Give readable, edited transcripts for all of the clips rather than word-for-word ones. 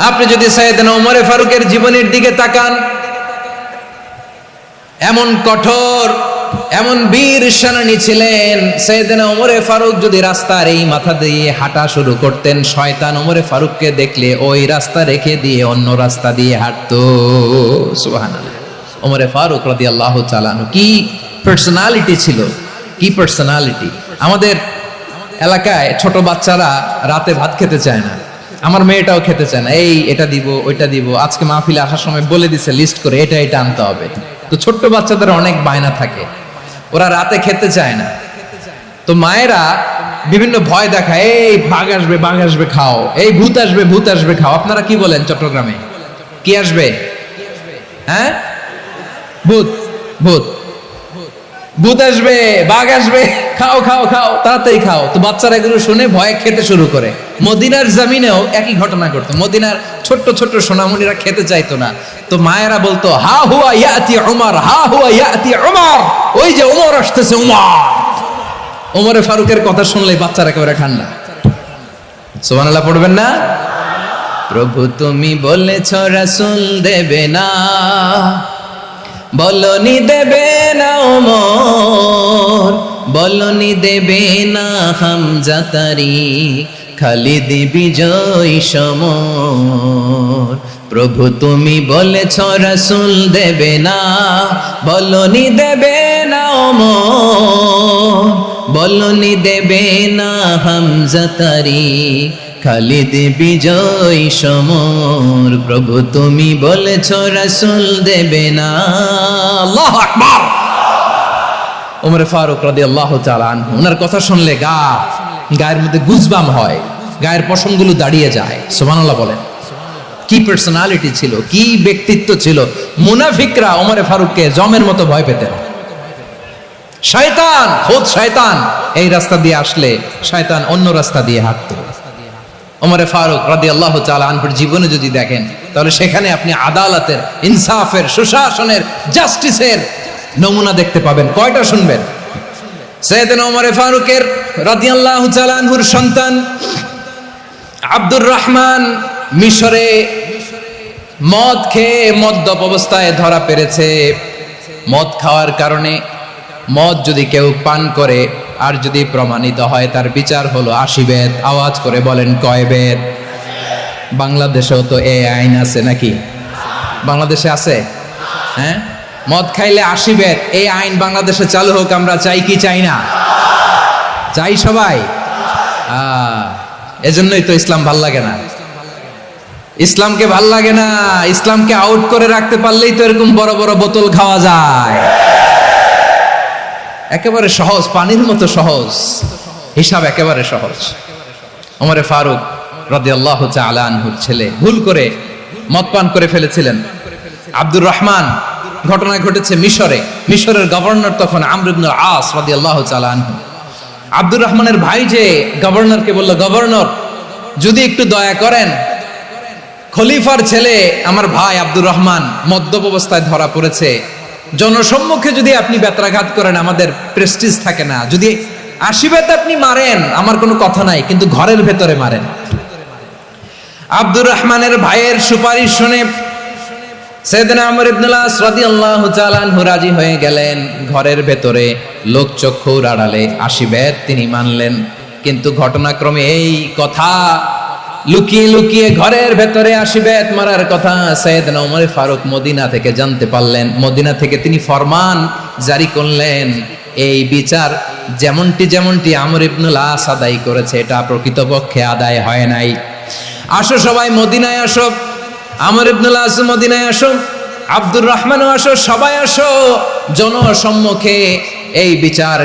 আপনি যদি সাইয়েদনা ওমরে ফারুকের জীবনের দিকে তাকান, এমন কঠোর, এমন বীর সেনানী ছিলেন। সাইয়েদনা ওমরে ফারুক যদি রাস্তার এই মাথা দিয়ে হাঁটা শুরু করতেন, শয়তান ওমরে ফারুককে দেখলে ওই রাস্তা রেখে দিয়ে অন্য রাস্তা দিয়ে হাঁটতো। সুবহানাল্লাহ। ওমরে ফারুক রাদিয়াল্লাহু তাআলা আনহু কি পার্সোনালিটি ছিল, কি পার্সোনালিটি। আমাদের এলাকায় ছোট বাচ্চারা রাতে ভাত খেতে চায় না, আমার মেয়েটাও খেতে চায় না। এই এটা দিব, ওইটা দিব, আজকে মাহফিলে আসার সময় বলে দিছে লিস্ট করে এটা এটা আনতে হবে। তো ছোট্ট বাচ্চাদের অনেক বায়না থাকে, ওরা রাতে খেতে চায় না। তো মায়েরা বিভিন্ন ভয় দেখায়, এই বাঘ আসবে, বাঘ আসবে খাও, এই ভূত আসবে, ভূত আসবে খাও। আপনারা কি বলেন চট্টগ্রামে? কি আসবে? হ্যাঁ, ভূত, ভূত, ভূত আসবে, বাঘ আসবে, খাও খাও খাও, তাড়াতাড়ি খাও। তো বাচ্চারা এগুলো শুনে ভয়ে খেতে শুরু করে। মদিনার জমিনেও একই ঘটনা ঘটতো। মদিনার ছোট্ট ছোট্ট সোনামণিরা খেতে চাইতো না। তো মায়েরা বলতো, হা হুয়া ইয়াতি উমর, হা হুয়া ইয়াতি উমর, ওই যে উমর আসতেছে, উমর। ওমরে ফারুকের কথা শুনলে বাচ্চারা একেবারে ঠান্ডা। সুবহানাল্লাহ পড়বেন না? প্রভু তুমি বলেছ রাসূল দেবে না, বলনি দেবে না ওমর, বলনি দেবে না হামজা তারিক, খালিদ বিজয় সমর। প্রভু তুমি বলেছ রাসূল দেবে না, বলনি দেবে না ওমর, বলনি দেবে না হামজা তারিক, খালিদ বিজয় সমর। প্রভু তুমি বলেছ রাসূল দেবে না। আল্লাহু আকবার। ওমর ফারুক রাদিয়াল্লাহু তাআলা আনহু, ওনার কথা শুনলে গায়ের মধ্যে গুজবাম হয়, গায়ের পশমগুলো দাঁড়িয়ে যায়। সুবহানাল্লাহ বলেন। কি পার্সোনালিটি ছিল, কি ব্যক্তিত্ব ছিল। মুনাফিকরা ওমর ফারুককে জমের মতো ভয় পেতেন। শয়তান, খোদ শয়তান এই রাস্তা দিয়ে আসলে শয়তান অন্য রাস্তা দিয়ে হাঁটতো। ওমর ফারুক রাদিয়াল্লাহু তাআলা আনহুর জীবনে যদি দেখেন, তাহলে সেখানে আপনি আদালতের, ইনসাফের, সুশাসনের, জাস্টিসের নমুনা দেখতে পাবেন। কয়টা শুনবেন? সাইয়েদনা ওমর ফারুকের রাদিয়াল্লাহু তাআলা আনহুর সন্তান আব্দুর রহমান মিশরে মদ খেয়ে মদ্যপ অবস্থায় ধরা পড়েছে। মদ খাওয়ার কারণে, মদ যদি কেউ পান করে আর যদি প্রমাণিত হয়, তার বিচার হলো 80 বেত। আওয়াজ করে বলেন কয় বেত? বাংলাদেশেও তো এই আইন আছে নাকি? বাংলাদেশে আছে? হ্যাঁ, মদ খাইলে 80 বেত, এই আইন বাংলাদেশে চালু হোক। আমরা চাই কি চাই না? চাই সবাই। এজন্যই তো ইসলাম ভাল লাগে না। ইসলামকে ভাল লাগে না। ইসলামকে আউট করে রাখতে পারলেই তো এরকম বড় বড় বোতল খাওয়া যায়। একেবারে সহজ, পানির মতো সহজ হিসাব, একেবারে সহজ। ওমর ফারুক রাদিয়াল্লাহু তাআলা আনহুর ছেলে ভুল করে মদ পান করে ফেলেছিলেন। আব্দুর রহমান, ঘটনা ঘটেছে মিশরে। মিশরের গভর্নর তখন আমর ইবনে আস রাদিয়াল্লাহু তাআলা আনহু। আব্দুর রহমানের ভাই যে গভর্নরকে বলল, গভর্নর যদি একটু দয়া করেন, খলিফার ছেলে আমার ভাই আব্দুর রহমান মদ্যপ অবস্থায় ধরা পড়েছে, জনসম্মুখে যদি আপনি বেত্রাঘাত করেন আমাদের প্রেস্টিজ থাকে না। যদি 80 বেত আপনি মারেন আমার কোনো কথা নাই, কিন্তু ঘরের ভেতরে মারেন। আব্দুর রহমানের ভাইয়ের সুপারিশ শুনে সাইয়েদনা আমর ইবনে আস রাদিয়াল্লাহু তাআলা আনহু রাজি হয়ে গেলেন। ঘরের ভেতরে লোকচক্ষুর আড়ালে 80 বেত তিনি মানলেন। কিন্তু ঘটনাক্রমে এই কথা লুকিয়ে লুকিয়ে ঘরের ভেতরে 80 বেত মারার কথা সাইয়েদনা ওমর ফারুক মদিনা থেকে জানতে পারলেন। মদিনা থেকে তিনি ফরমান জারি করলেন, এই বিচার যেমনটি আমর ইবনে আস আদায় করেছে, এটা প্রকৃতপক্ষে আদায় হয় নাই। আসো সবাই মদিনায় আসো, আমর ইবনে আস মদিনায় আসো, আব্দুর রহমানও আসো, সবাই আসো, জনসম্মুখে এই বিচার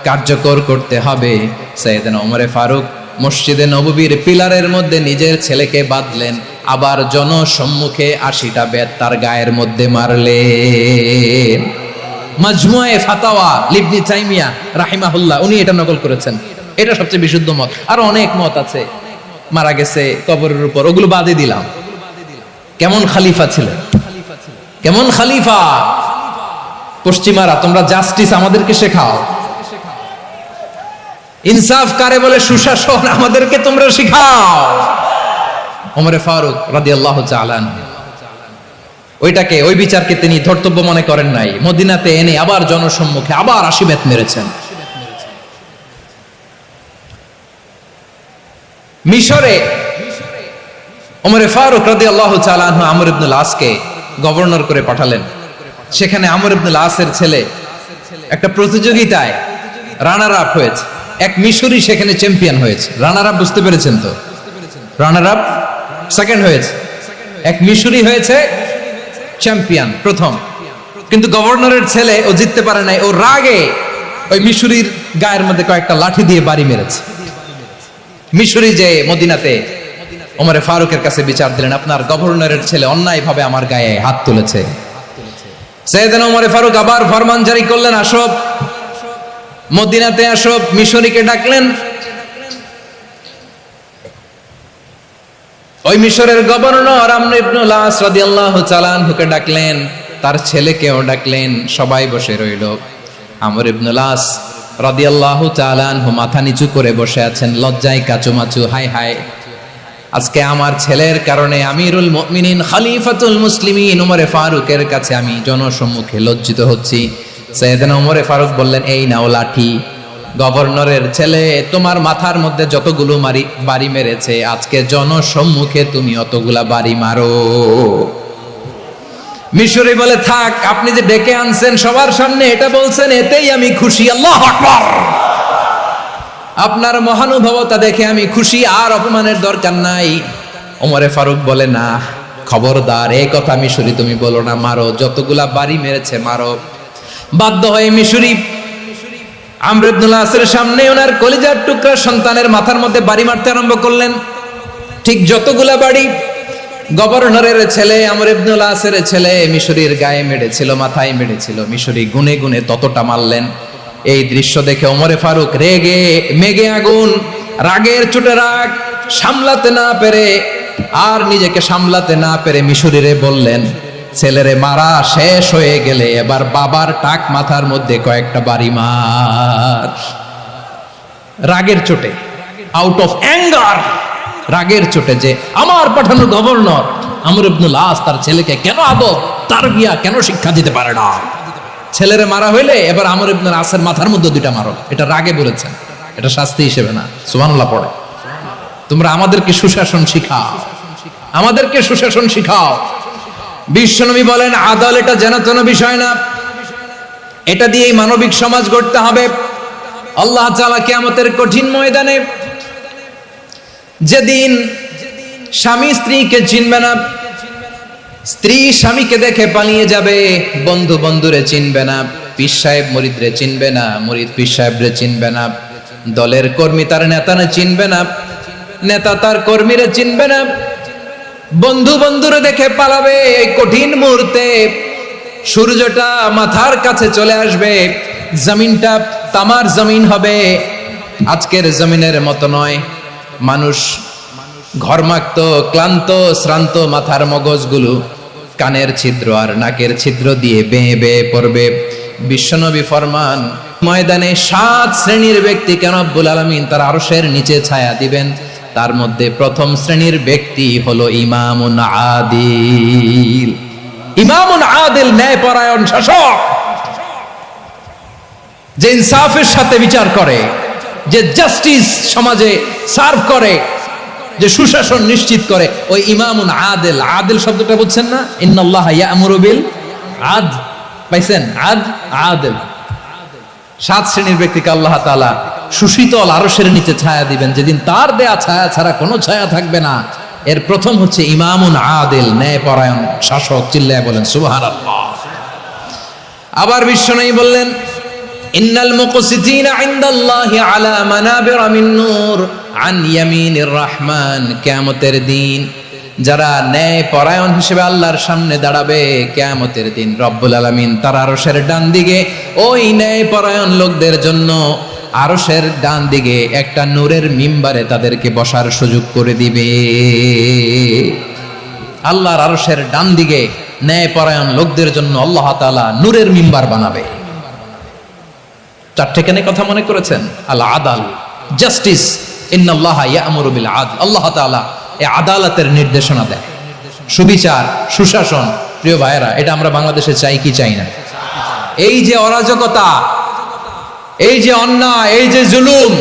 কার্যকর করতে হবে। সাইয়েদনা ওমর ফারুক মসজিদে নববীর পিলারের মধ্যে নিজের ছেলেকে বাঁধলেন, আবার জনসম্মুখে 80টা বেত তার গায়ের মধ্যে মারলেন। মাজমুয়ে ফাতাওয়া ইবনে তাইমিয়া রাহিমাহুল্লাহ উনি এটা নকল করেছেন। এটা সবচেয়ে বিশুদ্ধ মত। আর অনেক মত আছে, মারা গেছে কবরের উপর, ওগুলো বাদে দিলাম। কেমন খলিফা ছিলেন, কেমন খলিফা। পশ্চিমারা তোমরা জাস্টিস আমাদেরকে শেখাও, ইনসাফ কারে বলে সুশাসন আমাদেরকে তোমরা শিখাও। ওমরে ফারুক রাদিয়াল্লাহু তাআলা আনহু ওইটাকে, ওই বিচারকে তিনি ধর্তব্য মনে করেন নাই। মদিনাতে এনে আবার জনসম্মুখে আবার 80 বেত মেরেছেন। মিশরে ওমরে ফারুক রাদিয়াল্লাহু তাআলা আনহু আমর ইবনুল আসকে গভর্নর করে পাঠালেন। সেখানে আমর ইবনুল আসের ছেলে একটা প্রতিযোগিতায় রানার আপ হয়েছে। এক মিশরি সেখানে চ্যাম্পিয়ন হয়েছে। রানার আপ বুঝতে পেরেছেন তো? রানার আপ সেকেন্ড হয়েছে, এক মিশরি হয়েছে চ্যাম্পিয়ন প্রথম। কিন্তু গভর্নরের ছেলে ও জিততে পারে নাই। ও রাগে ওই মিশরির গায়ের মধ্যে কয়েকটা লাঠি দিয়ে বাড়ি মেরেছে। মিশরি যে মদিনাতে ওমরে ফারুকের কাছে বিচার দিলেন, আপনার গভর্নরের ছেলে অন্যায় ভাবে আমার গায়ে হাত তুলেছে। সাইয়েদনা ওমরে ফারুক আবার ফরমান জারি করলেন, আসো মদিনাতে আসো। মিশরীকে ডাকলেন। ওই মিশরের গভর্নর আমর ইবনুল আস রাদিয়াল্লাহু তাআলা আনহুকে ডাকলেন, তার ছেলেকেও ডাকলেন। সবাই বসে রইল। আমর ইবনুল আস রাদিয়াল্লাহু তাআলা আনহু মাথা নিচু করে বসে আছেন, লজ্জায় কাচুমাচু। হায় হায়, আজকে আমার ছেলের কারণে আমিরুল মুমিনিন খলিফাতুল মুসলিমিন ওমরে ফারুকের কাছে আমি জনসম্মুখে লজ্জিত হচ্ছি। সাইয়েদনা ওমরে ফারুক বললেন, এই নাও লাঠি। গভর্নরের ছেলে তোমার মাথার মধ্যে যতগুলো বাড়ি মেরেছে, আজকে জনসম্মুখে তুমি অতগুলা বাড়ি মারো। মিশরি বলে, থাক, আপনি যে ডেকে আনছেন সবার সামনে এটা বলছেন, এতেই আমি খুশি। আল্লাহু আকবার। আপনার মহানুভবতা দেখে আমি খুশি, আর অপমানের দরকার নাই। ওমরে ফারুক বলে, না, খবরদার, এই কথা মিশরি তুমি বলো না, মারো, যতগুলা বাড়ি মেরেছে মারো। বাধ্য হয়ে মিশরি আমর ইবনুল আসের সামনে ওনার কলিজার টুকরা সন্তানের মাথার মধ্যে বাড়ি মারতে আরম্ভ করলেন। ঠিক যতগুলা বাড়ি গভর্নরের ছেলে আমর ইবনুল আসের ছেলে মিশরির গায়ে মেরেছিল, মাথায় মেরেছিল, মিশরি গুনে গুনে ততটা মারলেন। এই দৃশ্য দেখে ওমরে ফারুক রেগে মেগে আগুন, রাগের চোটে রাগ সামলাতে না পেরে, আর নিজেকে সামলাতে না পেরে মিশরিরে বললেন, ছেলেরে মারা শেষ হয়ে গেলে এবার বাবার টাক মাথার মধ্যে কয়েকটা বাড়ি মার। রাগের চোটে, আউট অফ অ্যাঙ্গার, রাগের চোটে, যে আমার পাঠানো গভর্নর আমর ইবনুল আস তার ছেলেকে কেন আদব তারবিয়া কেন শিক্ষা দিতে পারে না। ছেলেরে মারা হইলে এবার আমর ইবনুল আসের মাথার মধ্যে দুইটা মারো। এটা রাগে বলেছেন, এটা শাস্তি হিসেবে না। সুবহানাল্লাহ পড়ে। তোমরা আমাদেরকে সুশাসন শিখাও, আমাদেরকে সুশাসন শিখাও। বিশ্বনবী বলেন, আদাল এটা যেন তেন বিষয় না, এটা দিয়েই মানবিক সমাজ গড়তে হবে। আল্লাহ তাআলা কিয়ামতের কঠিন ময়দানে, যেদিন স্বামী স্ত্রীকে চিনবে না, স্ত্রী স্বামীকে দেখে পালিয়ে যাবে, বন্ধু বন্ধুরে চিনবে না, পীর সাহেব মুরিদরে চিনবে না, মুরিদ পীর সাহেবরে চিনবে না, দলের কর্মী তার নেতারে চিনবে না, নেতা তার কর্মীরে চিনবে না, বন্ধু বন্ধুরে দেখে পালাবে। এই কঠিন মুহূর্তে সূর্যটা মাথার কাছে চলে আসবে, জমিনটা তামার জমিন হবে। আজকের জমিনের মতো নয়। মানুষ ঘর্মাক্ত, ক্লান্ত, শ্রান্ত মাথার মগজগুলো কানের ছিদ্র আর নাকের ছিদ্র দিয়ে বেয়ে বেয়ে পড়বে। বিশ্বনবী ফরমান, ময়দানে 7 শ্রেণীর ব্যক্তিকে রব্বুল আলামিন তার আরশের নিচে ছায়া দিবেন। তার মধ্যে প্রথম শ্রেণীর ব্যক্তি হলো ইমামুন আদিল। ইমামুন আদিল, ন্যায়পরায়ণ শাসক, যে ইনসাফের সাথে বিচার করে, যে জাস্টিস সমাজে সার্ভ করে, যে সুশাসন নিশ্চিত করে, ওই ইমামুন আদিল। আদিল শব্দটা বুঝছেন না? ইন্নাল্লাহা ইয়া'মুরু বিল আদল। পাইছেন? আদিল। 7 শ্রেণীর ব্যক্তিকে আল্লাহ তাআলা সুশীতল আরশের নিচে ছায়া দিবেন, যেদিন তার দেয়া ছায়া ছাড়া কোনো ছায়া থাকবে না। এর প্রথম হচ্ছে ইমামুন আদিল, ন্যায়পরায়ণ শাসক। চিল্লায় বলেন সুবহানাল্লাহ। আবার বিশ্বনবী বললেন, ইন্নাল মুকসিতিনা ইনদাল্লাহি আলা মানাবিরা মিন নূর আন ইয়ামিনির রহমান। কিয়ামতের দিন যারা ন্যায়পরায়ণ হিসেবে আল্লাহর সামনে দাঁড়াবে, কিয়ামতের দিন রব্বুল আলামিন তার আরশের ডান দিকে ওই ন্যায়পরায়ণ লোকদের জন্য আরশের ডান দিকে একটা নূরের মিম্বারে তাদেরকে বসার সুযোগ করে দিবে। আল্লাহর আরশের ডান দিকে ন্যায়পরায়ণ লোকদের জন্য আল্লাহ তাআলা নূরের মিম্বার বানাবে। 4টে কেন কথা মনে করেছেন? আল আদাল, জাস্টিস। ইন্নাল্লাহা ইয়া'মুরু বিল আদল। আল্লাহ তাআলা এই আদালতের নির্দেশনা দেয়, সুবিচার, সুশাসন। প্রিয় ভাইয়েরা, এটা আমরা বাংলাদেশে চাই কি চাই না? এই যে অরাজকতা, এই যে অন্যায়, এই যে জুলুম,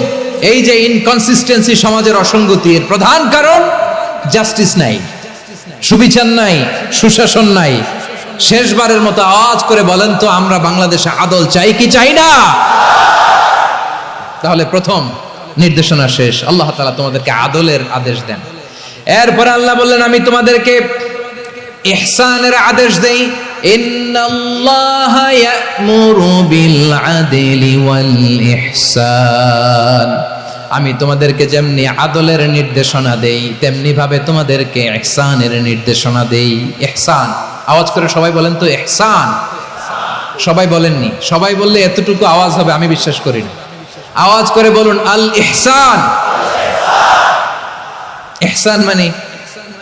এই যে ইনকনসিস্টেন্সি, সমাজের অসঙ্গতি, এর প্রধান কারণ জাস্টিস নাই, সুবিচার নাই, সুশাসন নাই। শেষবারের মতো আওয়াজ করে বলেন তো, আমরা বাংলাদেশে আদল চাই কি চাই না? তাহলে প্রথম নির্দেশনা শেষ, আল্লাহ তাআলা তোমাদেরকে আদলের আদেশ দেন। এরপরে আল্লাহ বললেন, আমি তোমাদেরকে ইহসানের আদেশ দেই। ইন্নাল্লাহা ইয়া'মুরু বিল আদলি ওয়াল ইহসান। আমি তোমাদেরকে যেমনি আদলের নির্দেশনা দেই, তেমনি ভাবে তোমাদেরকে ইহসানের নির্দেশনা দেই। ইহসান, আওয়াজ করে সবাই বলেন তো ইহসান। সবাই বলেননি, সবাই বললে এতটুকু আওয়াজ হবে আমি বিশ্বাস করি না। আওয়াজ করে বলুন আল ইহসান। ইহসান মানে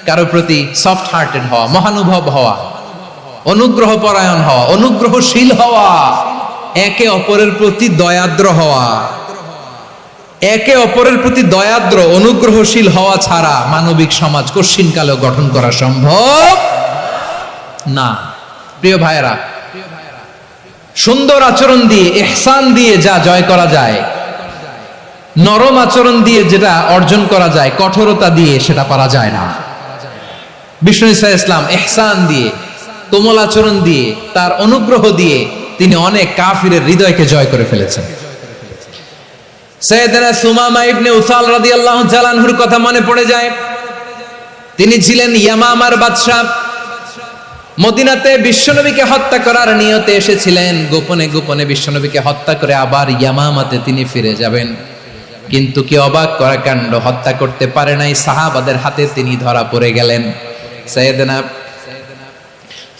কারো প্রতি সফট হার্টেড হওয়া, মহানুভব হওয়া, অনুগ্রহ পরায়ণ হওয়া, অনুগ্রহশীল হওয়া, একে অপরের প্রতি দয়াদ্র হওয়া। একে অপরের প্রতি দয়াদ্র, অনুগ্রহশীল হওয়া ছাড়া মানবিক সমাজ কশিনকালেও গঠন করা সম্ভব না। প্রিয় ভাইয়েরা, সুন্দর আচরণ দিয়ে, ইহসান দিয়ে যা জয় করা যায়, নরম আচরণ দিয়ে যেটা অর্জন করা যায়, কঠোরতা দিয়ে সেটা পারা যায় না। বিষ্ণু ঈসা ইসলাম ইহসান দিয়ে, কোমল আচরণ দিয়ে, তার অনুগ্রহ দিয়ে তিনি অনেক কাফিরের হৃদয়কে জয় করে ফেলেছেন। সাইয়েদনা সুমামা ইবনে উসাল রাদিয়াল্লাহু তাআলা আনহুর কথা মনে পড়ে যায়। তিনি ছিলেন ইয়ামামার বাদশা। মদিনাতে বিশ্বনবীকে হত্যা করার নিয়তে এসেছিলেন, গোপনে গোপনে বিশ্বনবীকে হত্যা করে আবার ইয়ামামাতে তিনি ফিরে যাবেন। কিন্তু কি অবাক করা কাণ্ড, হত্যা করতে পারে নাই, সাহাবাদের হাতে তিনি ধরা পড়ে গেলেন। সাইয়েদনা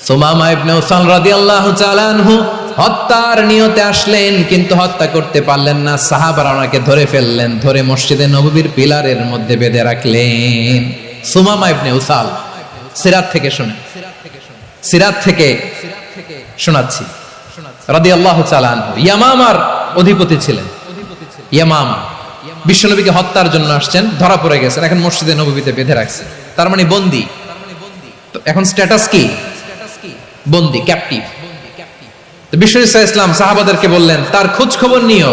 সুমামা ইবনে উসাল রাদিয়াল্লাহু তাআলা আনহু হত্যার নিয়তে আসলেন, কিন্তু হত্যা করতে পারলেন না। সাহাবারা ওনাকে ধরে ফেললেন, ধরে মসজিদে নববীর পিলারের মধ্যে বেঁধে রাখলেন। সুমামা ইবনে উসাল, সিরাত থেকে শুনেন, সিরাত থেকে শোনাচ্ছি, রাদিয়াল্লাহু তাআলা আনহু ইয়ামামার অধিপতি ছিলেন। ইয়ামামা বিশ্বনবীকে হত্যার জন্য আসছেন, ধরা পড়ে গেছেন, এখন মসজিদে নববীতে বেঁধে রাখছে, তার মানে বন্দী। এখন স্ট্যাটাস কি? বন্দী, ক্যাপটিভ। বিষ্ণু ঈসা ইসলাম সাহাবাদেরকে বললেন, তার খোঁজ খবর নিও,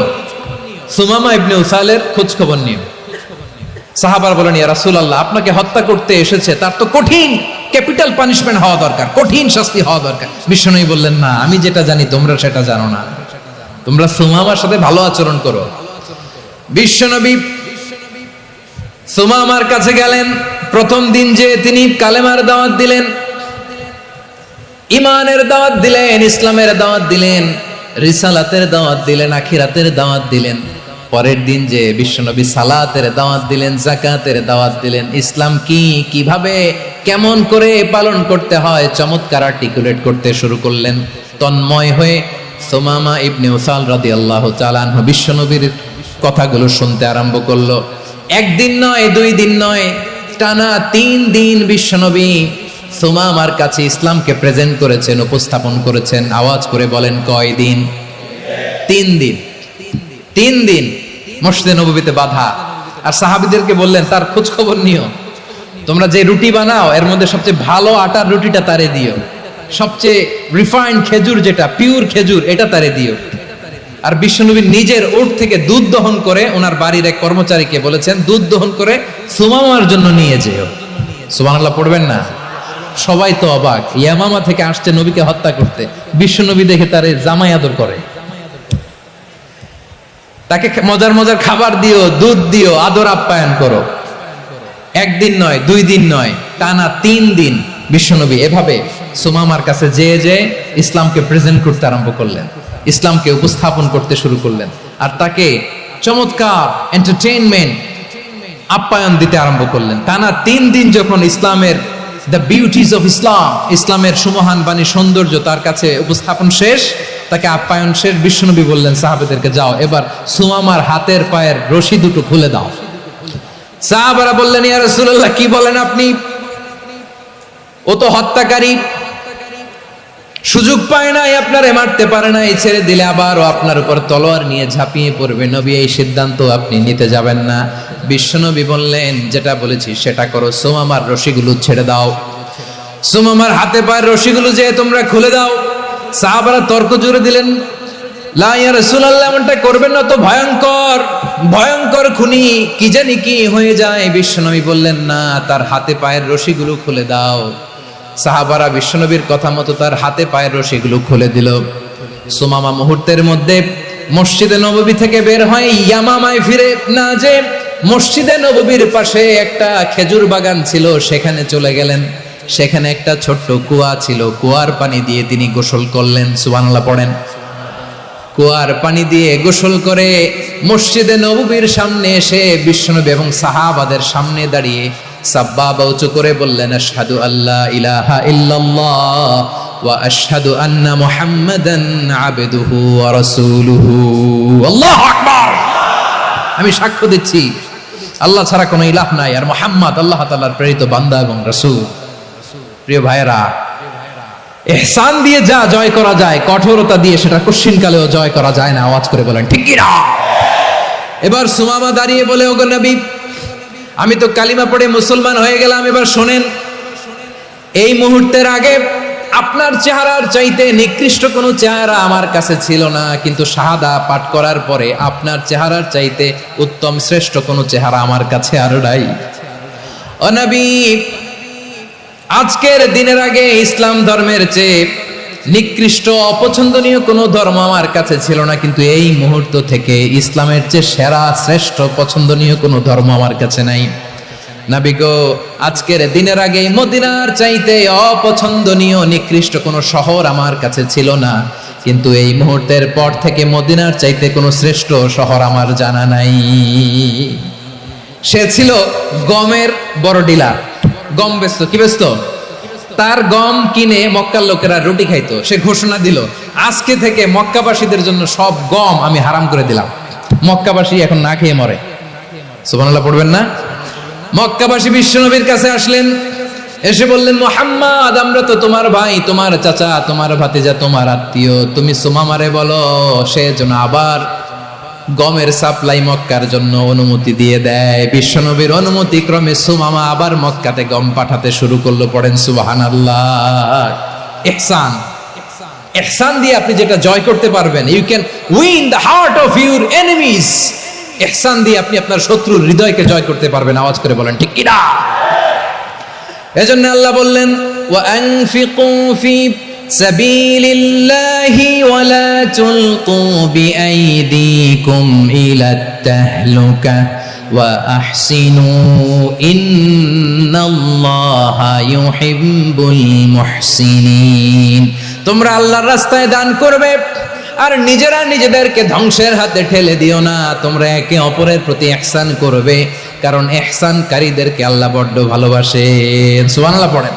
সুমামা ইবনে উসালের খোঁজ খবর নিও। সাহাবারা বলেন, ইয়া রাসূলুল্লাহ, আপনাকে হত্যা করতে এসেছে, তার তো কঠিন ক্যাপিটাল পানিশমেন্ট হওয়া দরকার, কঠিন শাস্তি হওয়া দরকার। বিষ্ণু বললেন, না, আমি যেটা জানি তোমরা সেটা জানো না, তোমরা সুমামার সাথে ভালো আচরণ করো। বিশ্বনবী সুমামার কাছে গেলেন। প্রথম দিন যে তিনি কালেমার দাওয়াত দিলেন, ইমানের দাওয়াত দিলেন, ইসলামের দাওয়াত দিলেন, রিসালাতের দাওয়াত দিলেন, আখিরাতের দাওয়াত দিলেন। পরের দিন যে বিশ্বনবী সালাতের দাওয়াত দিলেন, যাকাতের দাওয়াত দিলেন, ইসলাম কি, কিভাবে, কেমন করে পালন করতে হয় চমৎকার আর্টিকুলেট করতে শুরু করলেন। তন্ময় হয়ে সুমামা ইবনে উসাল রাদিয়াল্লাহু তাআলা আনহু বিশ্বনবীর কথাগুলো শুনতে আরম্ভ করলো। একদিন নয়, দুই দিন নয়, টানা 3 দিন বিশ্বনবী সুমামার কাছে ইসলামকে প্রেজেন্ট করেছেন, উপস্থাপন করেছেন। আওয়াজ করে বলেন, কয় দিন? 3 দিন। 3 দিন মসজিদে নববীতে বাঁধা। আর সাহাবীদেরকে বললেন, তার খোঁজ খবর নিও, তোমরা যে রুটি বানাও এর মধ্যে সবচেয়ে ভালো আটার রুটিটা তারে দিও, সবচেয়ে রিফাইন্ড খেজুর, যেটা পিওর খেজুর, এটা তারে দিও। আর বিশ্বনবী নিজের উট থেকে দুধ দহন করে ওনার বাড়ির এক কর্মচারীকে বলেছেন, দুধ দহন করে সুমামার জন্য নিয়ে যেও। সুবহানাল্লাহ পড়বেন না? সবাই তো অবাক, ইয়ামামা থেকে আসছে নবীকে হত্যা করতে, বিশ্বনবী দেখে তারে জামাই আদর করে, তাকে মজার মজার খাবার দিও, দুধ দিও, আদর আপ্যায়ন করো। একদিন নয়, 2 দিন নয়, টানা 3 দিন বিশ্বনবী এভাবে সুমামার কাছে যেয়ে ইসলামকে প্রেজেন্ট করতে আরম্ভ করলেন, ইসলামকে উপস্থাপন করতে শুরু করলেন। আর তাকে চমৎকার এন্টারটেইনমেন্ট, আপ্যায়ন দিতে আরম্ভ করলেন। টানা 3 দিন যখন ইসলামের দ্য বিউটিজ অফ ইসলাম, ইসলামের সুমহান বাণী, সৌন্দর্য তার কাছে উপস্থাপন শেষ, তাকে আপ্যায়ন শেষ, বিশ্বনবী বললেন সাহাবাদেরকে, যাও এবার সুমামার হাতের পায়ের রশি দুটো খুলে দাও। সাহাবারা বললেন, ইয়া রাসূলুল্লাহ, কি বলেন আপনি? ও তো হত্যাকারী, সুযোগ পায় নাই, আপনারে মারতে পারে নাই, ছেড়ে দিলে আবারও আপনার উপর তলোয়ার নিয়ে ঝাঁপিয়ে পড়বে। নবী এই সিদ্ধান্ত আপনি নিতে যাবেন না। বিশ্বনবী বললেন, যেটা বলেছি সেটা করো, সুমামার রশিগুলো ছেড়ে দাও, সুমামার হাতে পায়ের রশিগুলো যে তোমরা খুলে দাও। সাহাবারা তর্ক জুড়ে দিলেন, লা ইয়া রাসূলুল্লাহ, এমনটা করবেন না, তো ভয়ঙ্কর ভয়ঙ্কর খুনি, কি জানি কি হয়ে যায়। বিশ্বনবী বললেন, না, তার হাতে পায়ের রশিগুলো খুলে দাও। সাহাবারা বিশ্বনবীর কথা মতো তার হাতে পায়ের রশিগুলো খুলে দিল। সুমামা মুহূর্তের মধ্যে মসজিদে নববী থেকে বের হয়, ইয়ামামায় ফিরে না যে মসজিদে নববীর পাশে একটা খেজুর বাগান ছিল, সেখানে চলে গেলেন। সেখানে একটা ছোট্ট কুয়া ছিল, কুয়ার পানি দিয়ে তিনি গোসল করলেন। সুবহানাল্লাহ পড়েন। কুয়ার পানি দিয়ে গোসল করে মসজিদে নববীর সামনে এসে বিশ্বনবী এবং সাহাবাদের সামনে দাঁড়িয়ে সাব্বাবা উঁচু করে বললেন, আশহাদু আল্লা ইলাহা ইল্লাল্লাহ ওয়া আশহাদু আন্না মুহাম্মাদান আবদুহু ওয়া রাসূলুহু। আল্লাহু আকবার। আমি সাক্ষ্য দিচ্ছি আল্লাহ ছাড়া কোনো ইলাহ নাই, আর মুহাম্মদ আল্লাহ তাআলার প্রেরিত বান্দা এবং রাসূল। প্রিয় ভাইরা, ইহসান দিয়ে যা জয় করা যায়, কঠোরতা দিয়ে সেটা কঠিনকালেও জয় করা যায় না। আওয়াজ করে বলেন ঠিক কি না? এবার সুমামা দাঁড়িয়ে বলে, ওগো নবী, আমি তো কালিমা পড়ে মুসলমান হয়ে গেলাম, এবার শোনেন, এই মুহূর্তের আগে আপনার চেহারার চাইতে নিকৃষ্ট কোনো চেহারা আমার কাছে ছিল না, কিন্তু শাহাদা পাঠ করার পরে আপনার চেহারার চাইতে উত্তম শ্রেষ্ঠ কোনো চেহারা আমার কাছে আর নাই। ও নবী, আজকের দিনের আগে ইসলাম ধর্মের চেয়ে নিকৃষ্ট অপছন্দনীয় কোনো ধর্ম আমার কাছে ছিল না, কিন্তু এই মুহূর্ত থেকে ইসলামের চেয়ে সেরা শ্রেষ্ঠ পছন্দনীয় কোনো ধর্ম আমার কাছে নাই। নবী গো, আজকের দিনের আগে মদিনার চাইতে অপছন্দনীয় নিকৃষ্ট কোনো শহর আমার কাছে ছিল না, কিন্তু এই মুহূর্তের পর থেকে মদিনার চাইতে কোনো শ্রেষ্ঠ শহর আমার জানা নাই। সে ছিল গমের বড় ডিলার, গম বেচত। কি বেচত? তার গম কিনে মক্কার লোকেরা রুটি খাইতো। সে ঘোষণা দিল, আজকে থেকে মক্কাবাসীদের জন্য সব গম আমি হারাম করে দিলাম, মক্কাবাসী এখন না খেয়ে মরে। সুবহানাল্লাহ পড়বেন না? মক্কাবাসী বিশ্বনবীর কাছে আসলেন, এসে বললেন, মুহাম্মদ, আমরা তো তোমার ভাই, তোমার চাচা, তোমার ভাতিজা, তোমার আত্মীয়, তুমি সুমামারে বলো সে যেন আবার গমের সাপ্লাই মক্কার জন্য অনুমতি দিয়ে দেয়। বিশ্বনবীর অনুমতি ক্রমে সুমামা আবার মক্কাতে গম পাঠাতে শুরু করলো। পড়েন সুবহানাল্লাহ। ইহসান, ইহসান দিয়ে আপনি যেটা জয় করতে পারবেন, you can win the heart of your enemies. ইহসান দিয়ে আপনি আপনার শত্রুর হৃদয়কে জয় করতে পারবেন। আওয়াজ করে বলেন ঠিক কি না? এজন্য আল্লাহ বললেন, ওয়া আনফিকু ফি সাবিলিল্লাহি ওয়া লা তুলকু বিআইদিকুম ইলাত তাহলুকা ওয়া আহসিনু ইন্নাল্লাহা ইউহিব্বুল মুহসিনিন। তোমরা আল্লাহর রাস্তায় দান করবে আর নিজেরা নিজেদেরকে ধ্বংসের হাতে ঠেলে দিও না। তোমরা একে অপরের প্রতি ইহসান করবে, কারণ ইহসানকারীদেরকে আল্লাহ বড্ড ভালোবাসেন। সুবহানাল্লাহ পড়েন।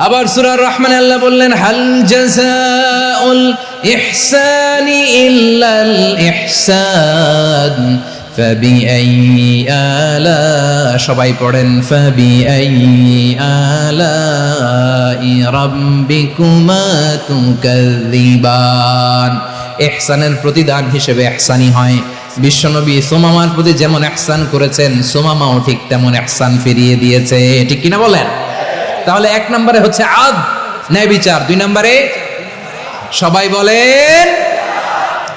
আবার সূরা রহমানে আল্লাহ বললেন, হাল জাযাউল ইহসানি ইল্লাল ইহসান ফাবিআইয়ি আলা, সবাই পড়েন, ফাবিআইয়ি আলাই রাব্বিকুমা তুকাযযিবান। ইহসানের প্রতিদান হিসেবে ইহসানই হয়। বিশ্বনবী সুমামার প্রতি যেমন ইহসান করেছেন, সুমামাও ঠিক তেমন ইহসান ফিরিয়ে দিয়েছে। ঠিক কিনা বলেন? তাহলে এক নম্বরে হচ্ছে আদ, ন্যায় বিচার। দুই নম্বরে সবাই বলেন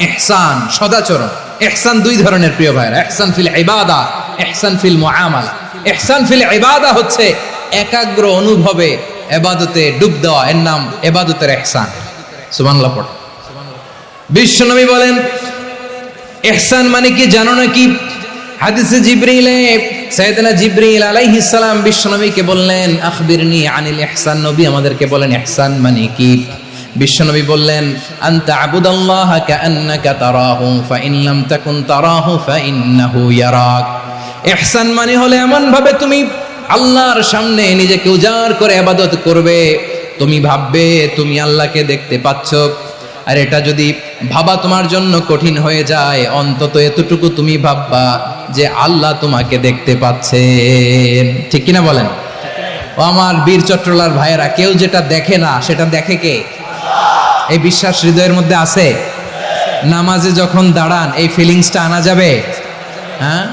ইহসান, সদাচরণ। ইহসান দুই ধরনের প্রিয় ভাইরা, ইহসান ফিল ইবাদা, ইহসান ফিল মুআমালা। ইহসান ফিল ইবাদা হচ্ছে একাগ্র অনুভবে ইবাদতে ডুব দেওয়া, এর নাম ইবাদতের ইহসান। সুবহানাল্লাহ পড়ে। বিশ্বনবী বলেন ইহসান মানে কি জানো নাকি? হাদিসে জিবরিলে সাইয়েদনা জিবরিল আলাইহিস সালাম বিশ্বনবীকে বললেন, আখবিরনি আনিল ইহসান। নবী আমাদেরকে বলেন ইহসান মানে কি? বিশ্বনবী বললেন, আনতা আবুদাল্লাহা কাআন্নাকা তারাহু ফাইন লাম তাকুন তারাহু ফাইন্নাহু ইয়ারাক। ইহসান মানে হলো এমন ভাবে তুমি আল্লাহর সামনে নিজেকে উজাড় করে ইবাদত করবে, তুমি ভাববে তুমি আল্লাহকে দেখতে পাচ্ছ। আর এটা যদি ভাবা তোমার জন্য কঠিন হয়ে যায়, অন্তত এতটুকু তুমি ভাববা যে আল্লাহ তোমাকে দেখতে পাচ্ছেন। ঠিক কিনা বলেন? ও আমার বীর চট্টলার ভাইয়েরা, কেউ যেটা দেখে না সেটা দেখে কে? এই বিশ্বাস হৃদয়ের মধ্যে আছে? নামাজে যখন দাঁড়ান এই ফিলিংসটা আনা যাবে? হ্যাঁ,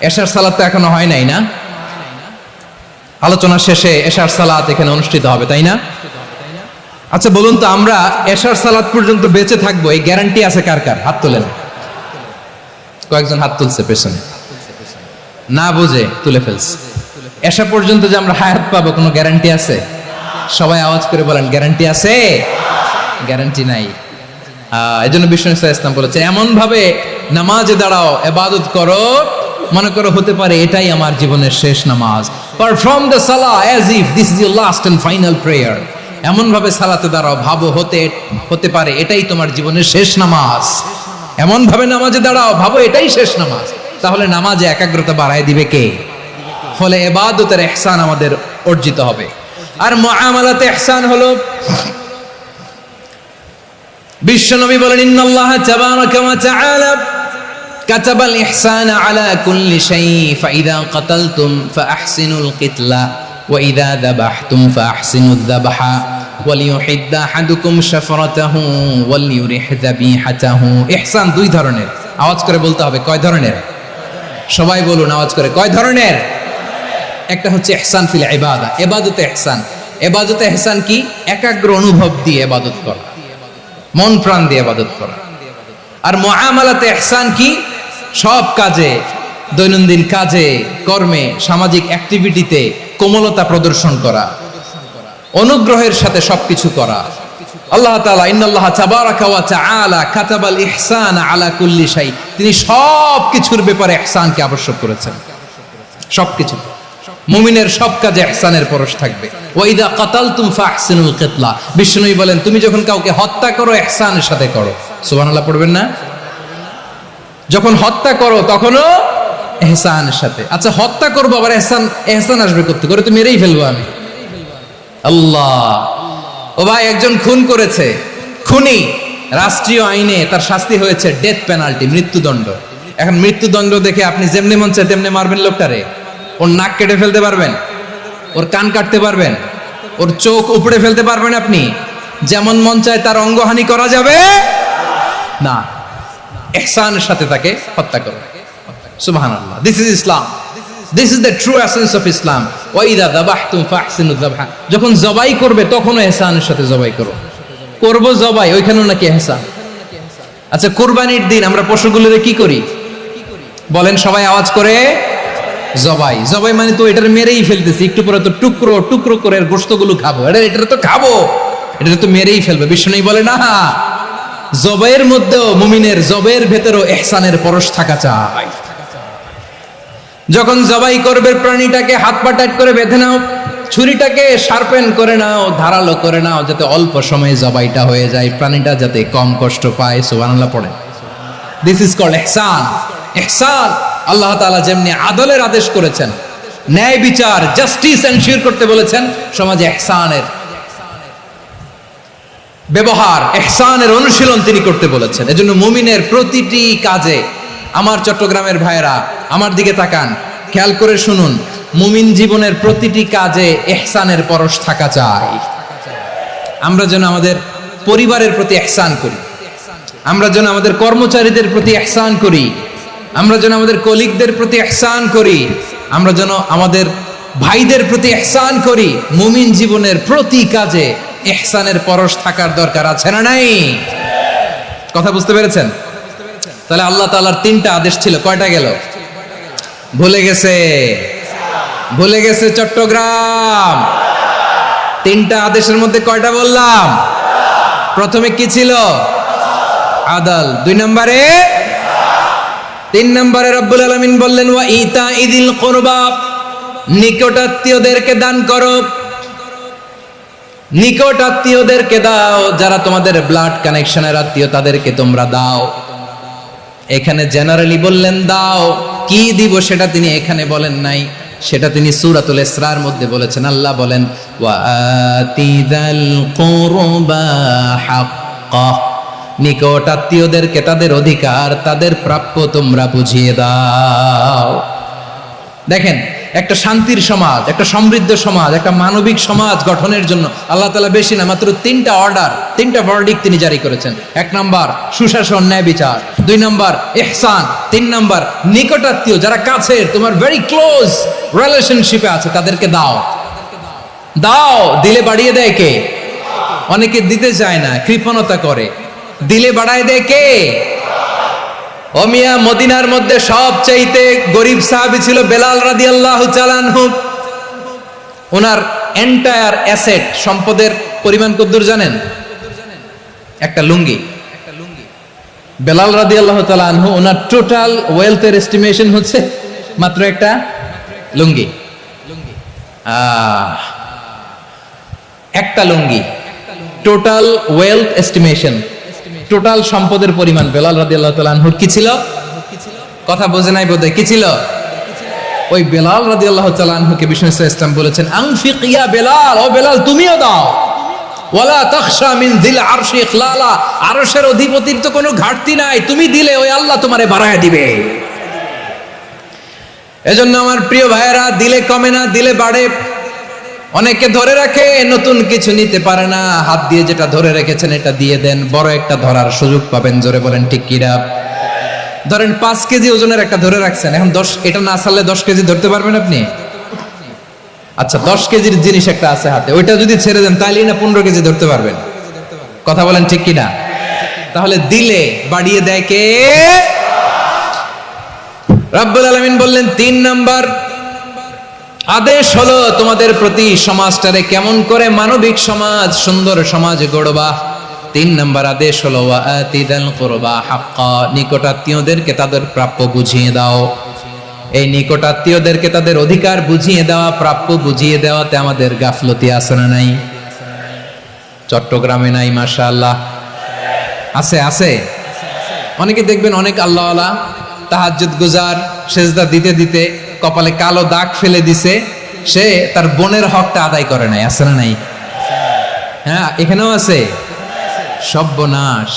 এশার সালাত তো এখনো হয় নাই না? আলোচনা শেষে এশার সালাত এখানে অনুষ্ঠিত হবে, তাই না? আচ্ছা বলুন তো, আমরা এশার সালাত পর্যন্ত বেঁচে থাকবো এই গ্যারান্টি আছে কার কার? হাত তোলেন। কয়েকজন হাত তুলছে পেছনে, না বুঝে তুলে ফেলছে। এশা পর্যন্ত যে আমরা হায়াত পাবো কোনো গ্যারান্টি আছে? সবাই আওয়াজ করে বলেন, গ্যারান্টি আছে? গ্যারান্টি নাই। এজন্য বিষ্ণু ইসলাম বলেছে, এমন ভাবে নামাজে দাঁড়াও, ইবাদত করো, মনে করো হতে পারে এটাই আমার জীবনের শেষ নামাজ। Perform the salah as if this is your last and final prayer. এমন ভাবে সালাতে দাঁড়াও, ভাবো হতে পারে এটাই তোমার জীবনের শেষ নামাজ। এমন ভাবে নামাজে দাঁড়াও, ভাবো এটাই শেষ নামাজ। তাহলে নামাজে একাগ্রতা বাড়ায় দিবে কে? ফলে ইবাদতের ইহসান আমাদের অর্জিত হবে। আর মুআমালাতে ইহসান হলো, বিশ্বনবী বলেন, ইন্নাল্লাহা তাবারাকা ওয়া তাআলা কাতাবাল ইহসানা আলা কুল্লি শাই, ফাইদা কাতালতুম ফাআহসিনুল কিতলা ওয়া ইযা যাবাহতুম ফাআহসিনুদ যাবহা ওয়ালিয়ুহিদ্দা আহাদুকুম শাফরাতাহু ওয়ালিয়ুরিহ যাবিহাতাহু। ইহসান দুই ধরনের, আওয়াজ করে বলতে হবে। কয় ধরনের? সবাই বলুন আওয়াজ করে, কয় ধরনের? একটা হচ্ছে ইহসান ফিল ইবাদা, ইবাদতে ইহসান। ইবাদতে ইহসান কি? একাগ্র অনুভব দিয়ে ইবাদত করা, মন প্রাণ দিয়ে ইবাদত করা। আর মুআমালাতে ইহসান কি? সব কাজে, দৈনন্দিন কাজে, কর্মে, সামাজিক অ্যাক্টিভিটিতে কোমলতা প্রদর্শন করা, অনুগ্রহের সাথে সবকিছু করা। আল্লাহ তাআলা ইন্নাল্লাহা তাবারাকা ওয়া তাআলা কাতাবাল ইহসানা আলা কুল্লি শাই, তিনি সব কিছুর ব্যাপারে ইহসানকে আবশ্যক করেছেন। সবকিছু, মুমিনের সব কাজে ইহসানের পরশ থাকবে। ওয়া ইযা কাতালতুম ফাহসিনুল কিতলা, বিষ্ণুই বলেন তুমি যখন কাউকে হত্যা করো ইহসানের সাথে করো। সুবহানাল্লাহ পড়বেন না? যখন হত্যা করো তখনও ইহসানের সাথে। আচ্ছা হত্যা করবো আবার ইহসান আসবে করতে করে, তো মেরেই ফেলবো আমি। আল্লাহ, ও ভাই একজন খুন করেছে, খুনি, রাষ্ট্রীয় আইনে তার শাস্তি হয়েছে ডেথ পেনাল্টি, মৃত্যুদণ্ড। এখন মৃত্যুদণ্ড দেখে আপনি যেমনি মন চায় তেমনি মারবেন লোকটারে? ওর নাক কেটে ফেলতে পারবেন? ওর কান কাটতে পারবেন? ওর চোখ উপড়ে ফেলতে পারবেন আপনি? যেমন মন চায় তার অঙ্গহানি করা যাবে না। ইহসানের সাথে তাকে হত্যা করো। সুবহানাল্লাহ, this is Islam, this is the true essence of Islam. ওয়া ইযা যাবাহতুম ফাহসিনুয যাবহা, যখন জবাই করবে তখনও ইহসানের সাথে জবাই করো। করব জবাই, ওইখানেও নাকি ইহসান। আচ্ছা কুরবানির দিন আমরা পশুগুলোরে কি করি বলেন সবাই আওয়াজ করে? জবাই। জবাই মানে তো এটার মেরেই ফেলতেছি, একটু পরে তো টুকরো টুকরো করে গোশতগুলো খাবো, এটা তো খাবো, এটা তো মেরেই ফেলবে। বিষ্ণু বলে না, জবাইয়ের মধ্যেও, মুমিনের জবাইয়ের ভেতরেও ইহসানের পরশ থাকা চাই। যখন জবাই করবে প্রাণীটাকে হাত পা টাইট করে বেঁধে নাও, ছুরিটাকে শার্পেন করে নাও, ধারালো করে নাও, যাতে অল্প সময়ে জবাইটা হয়ে যায়, প্রাণীটা যাতে কম কষ্ট পায়। সুবহানাল্লাহ পড়ে। দিস ইজ কল্ড ইহসান। ইহসান আল্লাহ তাআলা যেমনি আদলের আদেশ করেছেন, ন্যায় বিচার, জাস্টিস এনশিওর করতে বলেছেন, সমাজে ইহসানের ব্যবহার, ইহসানের অনুশীলন তিনি করতে বলেছেন। এজন্য মুমিনের প্রতিটি কাজে, আমার চট্টগ্রামের ভাইরা আমার দিকে তাকান, খেয়াল করে শুনুন, মুমিন জীবনের প্রতিটি কাজে ইহসানের পরশ থাকা চাই। আমরা যেন আমাদের পরিবারের প্রতি ইহসান করি, আমরা যেন আমাদের কর্মচারীদের প্রতি ইহসান করি, আমরা যেন আমাদের কলিগদের প্রতি ইহসান করি, আমরা যেন আমাদের ভাইদের প্রতি ইহসান করি। মুমিন জীবনের প্রতি কাজে ইহসানের পরশ থাকার দরকার আছে না নাই? কথা বুঝতে পেরেছেন? তাহলে আল্লাহ তাআলার তিনটা আদেশ ছিল, কয়টা গেল? ভুলে গেছে, ভুলে গেছে চট্টগ্রাম। তিনটা আদেশের মধ্যে কয়টা বললাম? প্রথমে কি ছিল? আদল। 2 নম্বরে, 3 নম্বরে রব্বুল আলামিন বললেন ওয়া ইতা ইদিল কুরবা, নিকট আত্মীয়দেরকে দান করো, নিকট আত্মীয়দেরকে দাও, যারা তোমাদের ব্লাড কানেকশনের আত্মীয় তাদেরকে তোমরা দাও। এখানে জেনারেলি বললেন দাও, কি দিব সেটা তিনি এখানে বলেন নাই, সেটা তিনি সূরাতুল ইসরার মধ্যে বলেছেন। আল্লাহ বলেন ওয়া আতিযাল কুরবা হাক্কাহ, নিকট আত্মীয়দেরকে তাদের অধিকার, তাদের প্রাপ্য তোমরা বুঝিয়ে দাও। দেখেন একটা শান্তির সমাজ, একটা সমৃদ্ধ সমাজ, একটা মানবিক সমাজ গঠনের জন্য আল্লাহ তাআলা বেশি না, মাত্র 3টা অর্ডার, 3টা ভার্ডিক্ট তিনি জারি করেছেন। 1 নাম্বার সুশাসন, ন্যায় বিচার। 2 নাম্বার ইহসান। 3 নাম্বার নিকটাত্মীয়, যারা কাছের, তোমার ভেরি ক্লোজ রিলেশনশিপে আছে, তাদেরকে দাও। দাও, দিলে বাড়িয়ে দেয় কে? অনেকে দিতে চায় না, কৃপণতা করে। দিলে বাড়ায় দেয় কে? ও মিয়া, মদিনার মধ্যে সবচাইতে গরিব সাহাবী ছিল বেলাল রাদিয়াল্লাহু তাআলা আনহু। ওনার এন্টায়ার অ্যাসেট, সম্পদের পরিমাণ কতদূর জানেন? একটা লুঙ্গি। বেলাল রাদিয়াল্লাহু তাআলা আনহু, ওনার টোটাল ওয়েলথের এস্টিমেশন হচ্ছে মাত্র একটা লুঙ্গি। একটা লুঙ্গি, টোটাল ওয়েলথ এস্টিমেশন, টোটাল সম্পদের পরিমাণ বেলাল রাদিয়াল্লাহু তাআলা আনহুর কি ছিল? কথা বোঝে নাই বোধহয়। কি ছিল? ওই বেলাল রাদিয়াল্লাহু তাআলা আনহুকে বিষ্ণু ইসলাম বলেছেন, আনফিক ইয়া বেলাল, ও বেলাল তুমিও দাও। ওয়ালা তাখশা মিন যিল আরশি ইখলালা, আরশের অধিপতির তো কোনো ঘাটতি নাই, তুমি দিলে ওই আল্লাহ তোমারে বাড়ায় দিবে। এজন্য আমার প্রিয় ভাইয়েরা, দিলে কমে না, দিলে বাড়ে। অনেকে ধরে রাখে, নতুন কিছু নিতে পারে না, হাত দিয়ে যেটা ধরে রেখেছেন এটা দিয়ে দেন, বড় একটা ধরার সুযোগ পাবেন। জোরে বলেন ঠিক কিনা? ধরেন 5 কেজি ওজনের একটা ধরে রাখছেন, এখন 10, এটা না ছাড়লে 10 কেজি ধরতে পারবেন আপনি? আচ্ছা, 10 কেজির জিনিস একটা আছে হাতে, ওইটা যদি ছেড়ে দেন তাইলেই না 15 কেজি ধরতে পারবেন। কথা বলেন ঠিক কিনা? তাহলে দিলে বাড়িয়ে দেয় কে? রাব্বুল আলামিন বললেন 3 নাম্বার আদেশ হলো তোমাদের প্রতি সমাজটারে কেমন করে মানবিক সমাজ, সুন্দর সমাজ গড়বা। 3 নাম্বার আদেশ হলো ওয়াতিদাল কুরবা হাক্কা, নিকটাত্মীয়দেরকে তাদের প্রাপ্য বুঝিয়ে দাও। এই নিকটাত্মীয়দেরকে তাদের অধিকার বুঝিয়ে দেওয়া, প্রাপ্য বুঝিয়ে দেওয়াতে আমাদের গাফলতি আছে না নাই? চট্টগ্রামে নাই? মাশাআল্লাহ আছে, আছে। অনেকে দেখবেন অনেক আল্লাহওয়ালা, তাহাজ্জুদ গুজার, সেজদা দিতে দিতে কপালে কালো দাগ ফেলে দিছে, সে তার বোনের হকটা আদায় করে নাই। আছে না নাই? হ্যাঁ, এখানেও আছে। সর্বনাশ।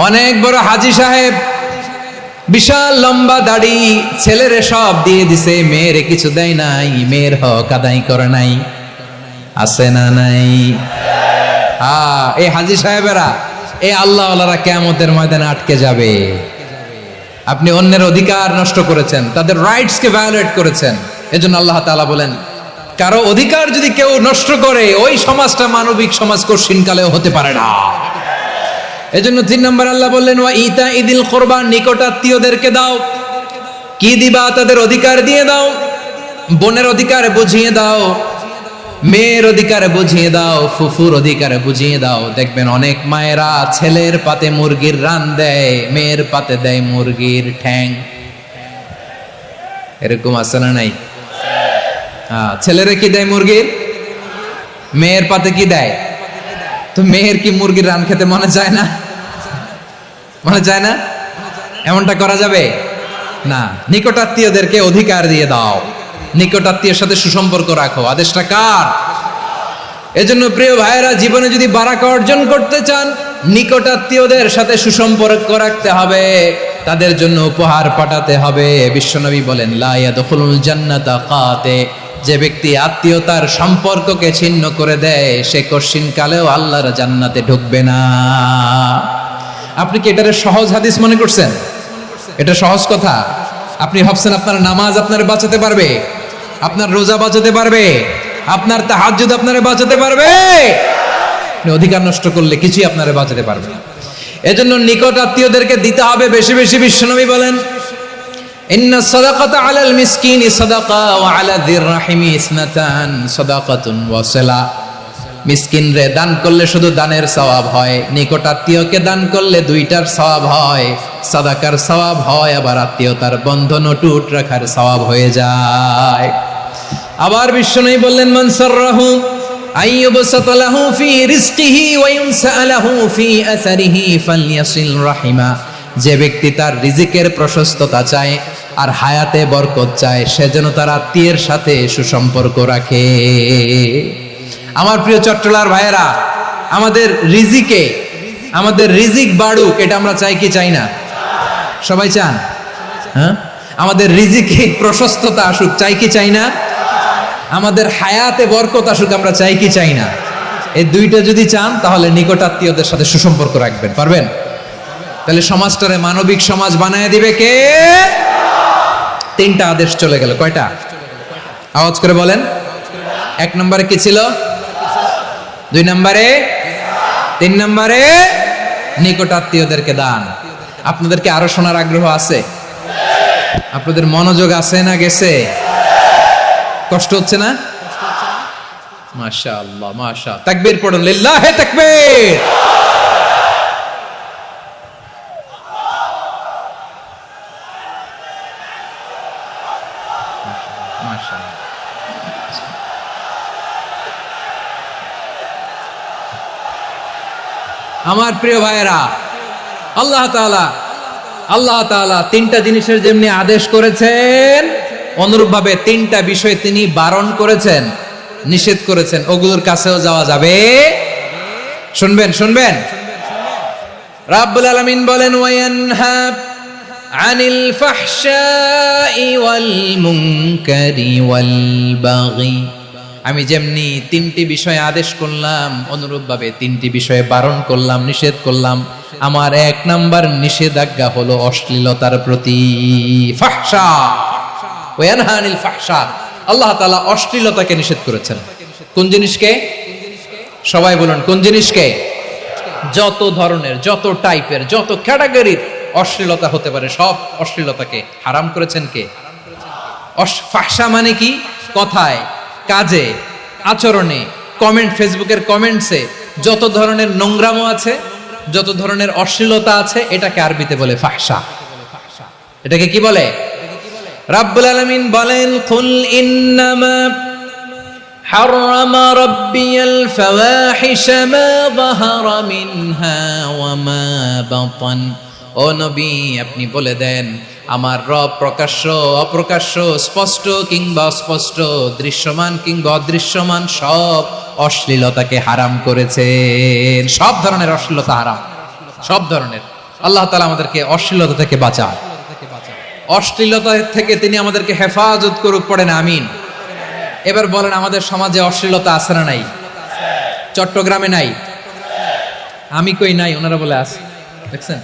অনেক বড় হাজী সাহেব, বিশাল লম্বা দাড়ি, ছেলেরে সব দিয়ে দিছে, মেয়েরে কিছু দেয় নাই, মেয়ের হক আদায় করে নাই। আছে না নাই? এই হাজী সাহেবেরা, এই আল্লাহওয়ালারা কিয়ামতের ময়দানে আটকে যাবে। আপনি অন্যের অধিকার নষ্ট করেছেন, তাদের রাইটস কে ভায়োলেট করেছেন। এজন্য আল্লাহ তাআলা বলেন, কারো অধিকার যদি কেউ নষ্ট করে, ওই সমাজটা মানবিক সমাজ কঠিনকালেও হতে পারে না। এজন্য 3 নম্বর আল্লাহ বললেন, ওয়া ইতা ইদিল কুরবা, নিকটাত্মীয়দেরকে দাও। কি দিবা? তাদের অধিকার দিয়ে দাও। বোনের অধিকার বুঝিয়ে দাও, মেয়ের অধিকার বুঝিয়ে দাও, ফুফুর অধিকার বুঝিয়ে দাও। দেখবেন অনেক মায়েরা ছেলের পাতে মুরগির রান দেয়, মেয়ের পাতে দেয় মুরগির ঠ্যাং। এরকম আছে না নাই? ছেলেরা কি দেয়? মুরগির। মেয়ের পাতে কি দেয়? তো মেয়ের কি মুরগির রান খেতে মনে চায় না? মনে চায় না? এমনটা করা যাবে না। নিকটাত্মীয়দেরকে অধিকার দিয়ে দাও, নিকটাত্মীয়ের সাথে সুসম্পর্ক রাখো। আদেশটা কার? এজন্য প্রিয় ভাইয়েরা, জীবনে যদি বারাকা অর্জন করতে চান, নিকটাত্মীয়দের সাথে সুসম্পর্ক রাখতে হবে, তাদের জন্য উপহার পাঠাতে হবে। বিশ্বনবী বলেন, লা ইয়াদখুলুল জান্নাতা কাতে, যে ব্যক্তি আত্মীয়তার সম্পর্ককে ছিন্ন করে দেয়, সে কশিনকালেও আল্লাহর জান্নাতে ঢুকবে না। আপনি কি এটারে সহজ হাদিস মনে করছেন? এটা সহজ কথা? আপনি ভাবছেন আপনার নামাজ আপনার বাঁচাতে পারবে, আপনার রোজা বাঁচাতে পারবে, আপনার তাহাজ্জুদ আপনারে বাঁচাতে পারবে? অধিকার নষ্ট করলে কিছুই আপনারে বাঁচাতে পারবে না। এজন্য নিকট আত্মীয়দেরকে দিতে হবে বেশি বেশি। বিশ্বনবী বলেন, ইন্না সাদাকাতা আলাল মিসকিনি সাদাকা ওয়া আলা যির রাহিমি ইসনাতান সাদাকাতুন ওয়া সিলা। মিসকিন রে দান করলে শুধু দানের সওয়াব হয়, নিকট আত্মীয়কে দান করলে 2টার সওয়াব হয়। সাদাকার সওয়াব হয়, আবার আত্মীয়তার বন্ধন অটুট রাখার সওয়াব হয়ে যায়। আবার বিশ্বনবী বললেন, মান সাররাহু আইয়ুবসাত লাহু ফি রিজকিহি ওয়া ইউনসা লাহু ফি আসারিহি ফালইয়াসিল রাহিমা। যে ব্যক্তি তার রিজিকের প্রশস্ততা চায় আর হায়াতে বরকত চায়, সে যেন তার আত্মীয়ের সাথে সুসম্পর্ক রাখে। আমার প্রিয় চট্টলার ভাইয়েরা, আমাদের রিজিক বাড়ুক, এটা আমরা চাই কি চাই না? সবাই চান? হ্যাঁ, আমাদের রিজিকে প্রশস্ততা আসুক, চাই কি চাই না? আমাদের হায়াতে বরকত আসুক, আমরা চাই কি চাই না? এই দুইটা যদি চান তাহলে নিকট আত্মীয়দের সাথে সুসম্পর্ক রাখবেন, পারবেন? তাহলে সমাজটারে মানবিক সমাজ বানায় দিবে কে? তিনটা আদেশ চলে গেল। কয়টা? আওয়াজ করে বলেন। 1 নম্বরে কি ছিল? 2 নম্বরে, 3 নম্বরে নিকট আত্মীয়দেরকে দান। আপনাদেরকে আরো শোনার আগ্রহ আছে? আপনাদের মনোযোগ আছে না গেছে? কষ্ট হচ্ছে না? মাশাআল্লাহ, মাশাআল্লাহ। তাকবীর পড়ুন, লিল্লাহে তাকবীর। আমার প্রিয় ভাইয়েরা, আল্লাহ তাআলা তিনটা জিনিসের যেমনি আদেশ করেছেন, অনুরূপভাবে তিনটা বিষয় তিনি বারণ করেছেন, নিষেধ করেছেন। ওগুলোর কাছেও যাওয়া যাবে। শুনবেন। রাব্বুল আলামিন বলেন, ওয়ায়ানহা আনিল ফাহশাই ওয়াল মুনকারি ওয়াল বাগি। আমি যেমনি তিনটি বিষয়ে আদেশ করলাম, অনুরূপভাবে তিনটি বিষয়ে বারণ করলাম, নিষেধ করলাম। আমার 1 নাম্বার নিষেধাজ্ঞা হলো অশ্লীলতার প্রতি। ফাহশা, ওয়ায়ানহা আনিল ফাহশা। আল্লাহ তাআলা অশ্লীলতাকে নিষেধ করেছেন। কোন জিনিসকে? সবাই বলুন, কোন জিনিসকে? যত ধরনের, যত টাইপের, যত ক্যাটাগরির অশ্লীলতা হতে পারে, সব অশ্লীলতাকে হারাম করেছেন কে? ফাহশা মানে কি? কথায়, কাজে, আচরণে, কমেন্ট, ফেসবুকের কমেন্টসে যত ধরনের নোংরামো আছে, যত ধরনের অশ্লীলতা আছে, এটাকে আরবিতে বলে ফাহশা। এটাকে কি বলে? রাব্বুল আলামিন বলেন, কুল ইন্নামা হারামা রাব্বিয়াল ফাওয়াহিশা মা যাহারা মিনহা ওয়া মা বাতান। ও নবী, আপনি বলে দেন, আমার রব প্রকাশ্য, অপ্রকাশ্য, স্পষ্ট কিংবা অস্পষ্ট, দৃশ্যমান কিংবা অদৃশ্যমান সব অশ্লীলতাকে হারাম করেছেন। সব ধরনের অশ্লীলতা হারাম, সব ধরনের। আল্লাহ তাআলা আমাদেরকে অশ্লীলতা থেকে বাঁচান। অশ্লীলতা থেকে তিনি আমাদেরকে হেফাজত করুক, পড়েন আমিন। এবার বলেন, আমাদের সমাজে অশ্লীলতা আছে না নাই? চট্টগ্রামে নাই? আমি কই নাই, ওনারা বলে আছে। দেখছেন,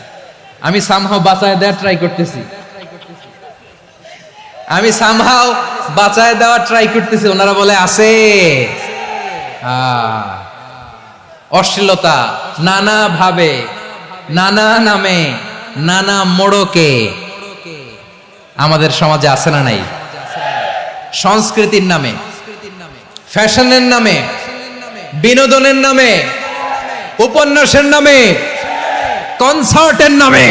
আমি সামহাও বাঁচায় দেওয়ার ট্রাই করতেছি, ওনারা বলে আছে। অশ্লীলতা নানা ভাবে, নানা নামে, নানা মোড়কে আমাদের সমাজে আছে না নাই? সংস্কৃতির নামে, ফ্যাশনের নামে, বিনোদনের নামে, উপন্যাসের নামে, কনসার্টের নামে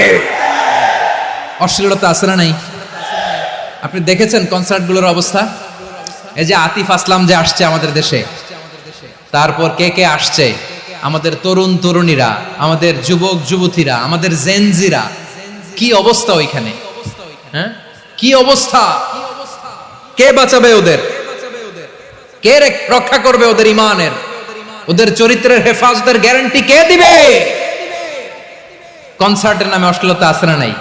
অশ্লীলতা আছে না নাই? আপনি দেখেছেন কনসার্টগুলোর অবস্থা? এই যে আতিফ আসলাম যে আসছে আমাদের দেশে, তারপর কে কে আসছে, আমাদের তরুণ তরুণীরা, আমাদের যুবক যুবতীরা, আমাদের জেনজিরা, কি অবস্থা ওইখানে? হ্যাঁ, কি অবস্থা? কে বাঁচাবে ওদের? কে রক্ষা করবে ওদের ইমানের, ওদের চরিত্রের হেফাজতের গ্যারান্টি কে দিবে? কনসার্টের নামে অশ্লীলতা আছে না নাই?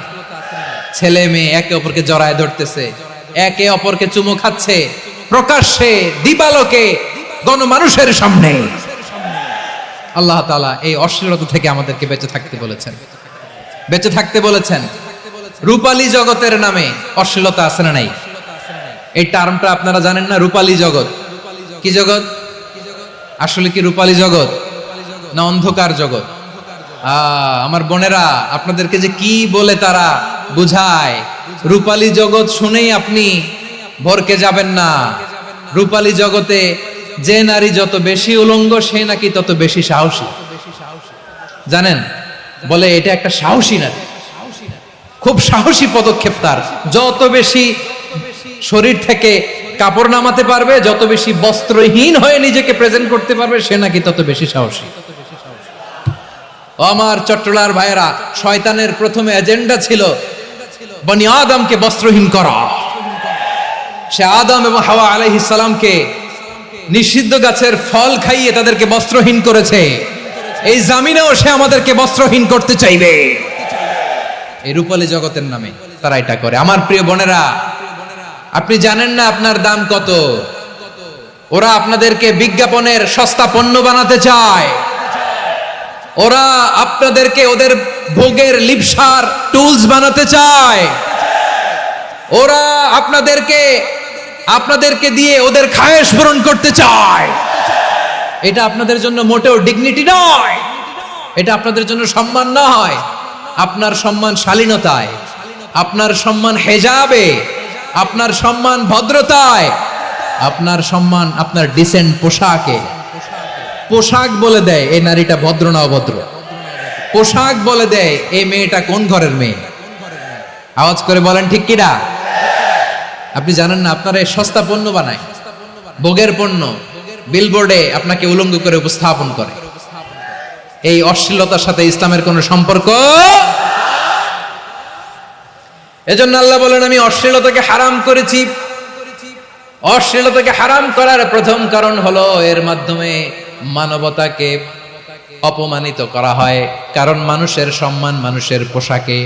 ছেলে মেয়ে একে অপরকে জড়ায় ধরতেছে, একে অপরকে চুমু খাচ্ছে, প্রকাশ্যে, দিবালোকে, গণমানুষের সামনে। আল্লাহ তাআলা এই অশ্লীলতা থেকে আমাদেরকে বেঁচে থাকতে বলেছেন, বেঁচে থাকতে বলেছেন। রূপালী জগতের নামে অশ্লীলতা আছে না নাই? এই টার্মটা আপনারা জানেন না? রূপালী জগৎ কি জগৎ? আসলে কি রূপালী জগৎ না অন্ধকার জগৎ? আমার বোনেরা, আপনাদেরকে যে কি বলে তারা বুঝায়, রূপালী জগৎ শুনেই আপনি ভরকে যাবেন না। রূপালী জগতে যে নারী যত বেশি উলঙ্গ, সে নাকি তত বেশি সাহসী। জানেন, বলে এটা একটা সাহসী নারী, খুব সাহসী পদক্ষেপ তার। যত বেশি শরীর থেকে কাপড় নামাতে পারবে, যত বেশি বস্ত্রহীন হয়ে নিজেকে প্রেজেন্ট করতে পারবে, সে নাকি তত বেশি সাহসী। আমার চট্টলার ভাইয়েরা, শয়তানের প্রথমে এজেন্ডা ছিল বনি আদমকে বস্ত্রহীন করা। সে আদম এবং হাওয়া আলাইহিস সালামকে নিষিদ্ধ গাছের ফল খাইয়ে তাদেরকে বস্ত্রহীন করেছে। এই জামিনেও সে আমাদেরকে বস্ত্রহীন করতে চাইবে, এই রূপালী জগতের নামে। তারা এটা করে। আমার প্রিয় বোনেরা, আপনি জানেন না আপনার দাম কত। ওরা আপনাদেরকে বিজ্ঞাপনের সস্তা পণ্য বানাতে চায়। ওরা আপনাদেরকে ওদের ভোগের লিপসার টুলস বানাতে চায়। ওরা আপনাদেরকে দিয়ে ওদের খায়েশ পূরণ করতে চায়। এটা আপনাদের জন্য মোটেও ডিগনিটি নয়, এটা আপনাদের জন্য সম্মান নয়। আপনার সম্মান শালীনতায়, আপনার সম্মান হেজাবে, আপনার সম্মান ভদ্রতায়, আপনার সম্মান আপনার ডিসেন্ট পোশাকে। পোশাক বলে দেয় এই নারীটা ভদ্র না অভদ্র। পোশাক বলে দেয় এই মেয়েটা কোন ঘরের মেয়ে। আওয়াজ করে বলেন ঠিক কিনা? আপনি জানেন না আপনারা সস্তা পণ্য বানায়, ভোগের পণ্য, বিলবোর্ডে আপনাকে উলঙ্গ করে উপস্থাপন করে। এই অশ্লীলতার সাথে ইসলামের কোনো সম্পর্ক। এজন্য আল্লাহ বলেন আমি অশ্লীলতাকে হারাম করেছি। অশ্লীলতাকে হারাম করার প্রথম কারণ হলো এর মাধ্যমে মানবতাকে অপমানিত করা হয়। কারণ মানুষের সম্মান মানুষের পোশাকে।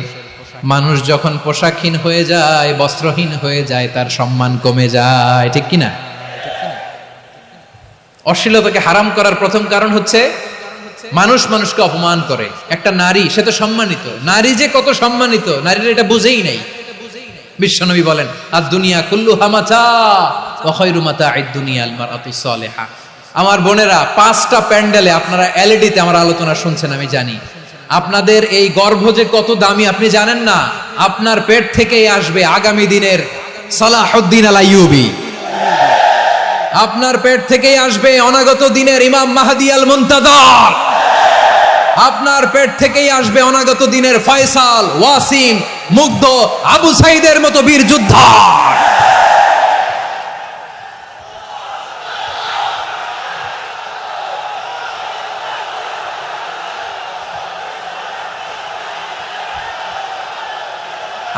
মানুষ যখন পোশাকহীন হয়ে যায়, বস্ত্রহীন হয়ে যায়, তার সম্মান কমে যায়, ঠিক কিনা? অশ্লীলতাকে হারাম করার প্রথম কারণ হচ্ছে মানুষ মানুষকে অপমান করে। একটা নারী, সে তো সম্মানিত, নারী যে কত সম্মানিত নারীরা এটা বুঝেই নাই। বিশ্বনবী বলেন আর দুনিয়া কুল্লুহা মাতা ওয়া খায়রু মাতা'আদ দুনিয়া আল মারআতুস সালিহা। আমার বোনেরা, 5টা প্যান্ডেলে আপনারা এলইডিতে আমার আলোচনা শুনছেন, আমি জানি। আপনাদের এই গর্ভ যে কত দামি আপনি জানেন না। আপনার পেট থেকেই আসবে আগামী দিনের সালাহুদ্দিন আল আইয়ুবী। আপনার পেট থেকেই আসবে অনাগত দিনের ইমাম মাহদী আল মুনতাযর। আপনার পেট থেকেই আসবে অনাগত দিনের ফয়সাল, ওয়াসিম, মুগ্ধ, আবু সাইদের মতো বীর যোদ্ধা।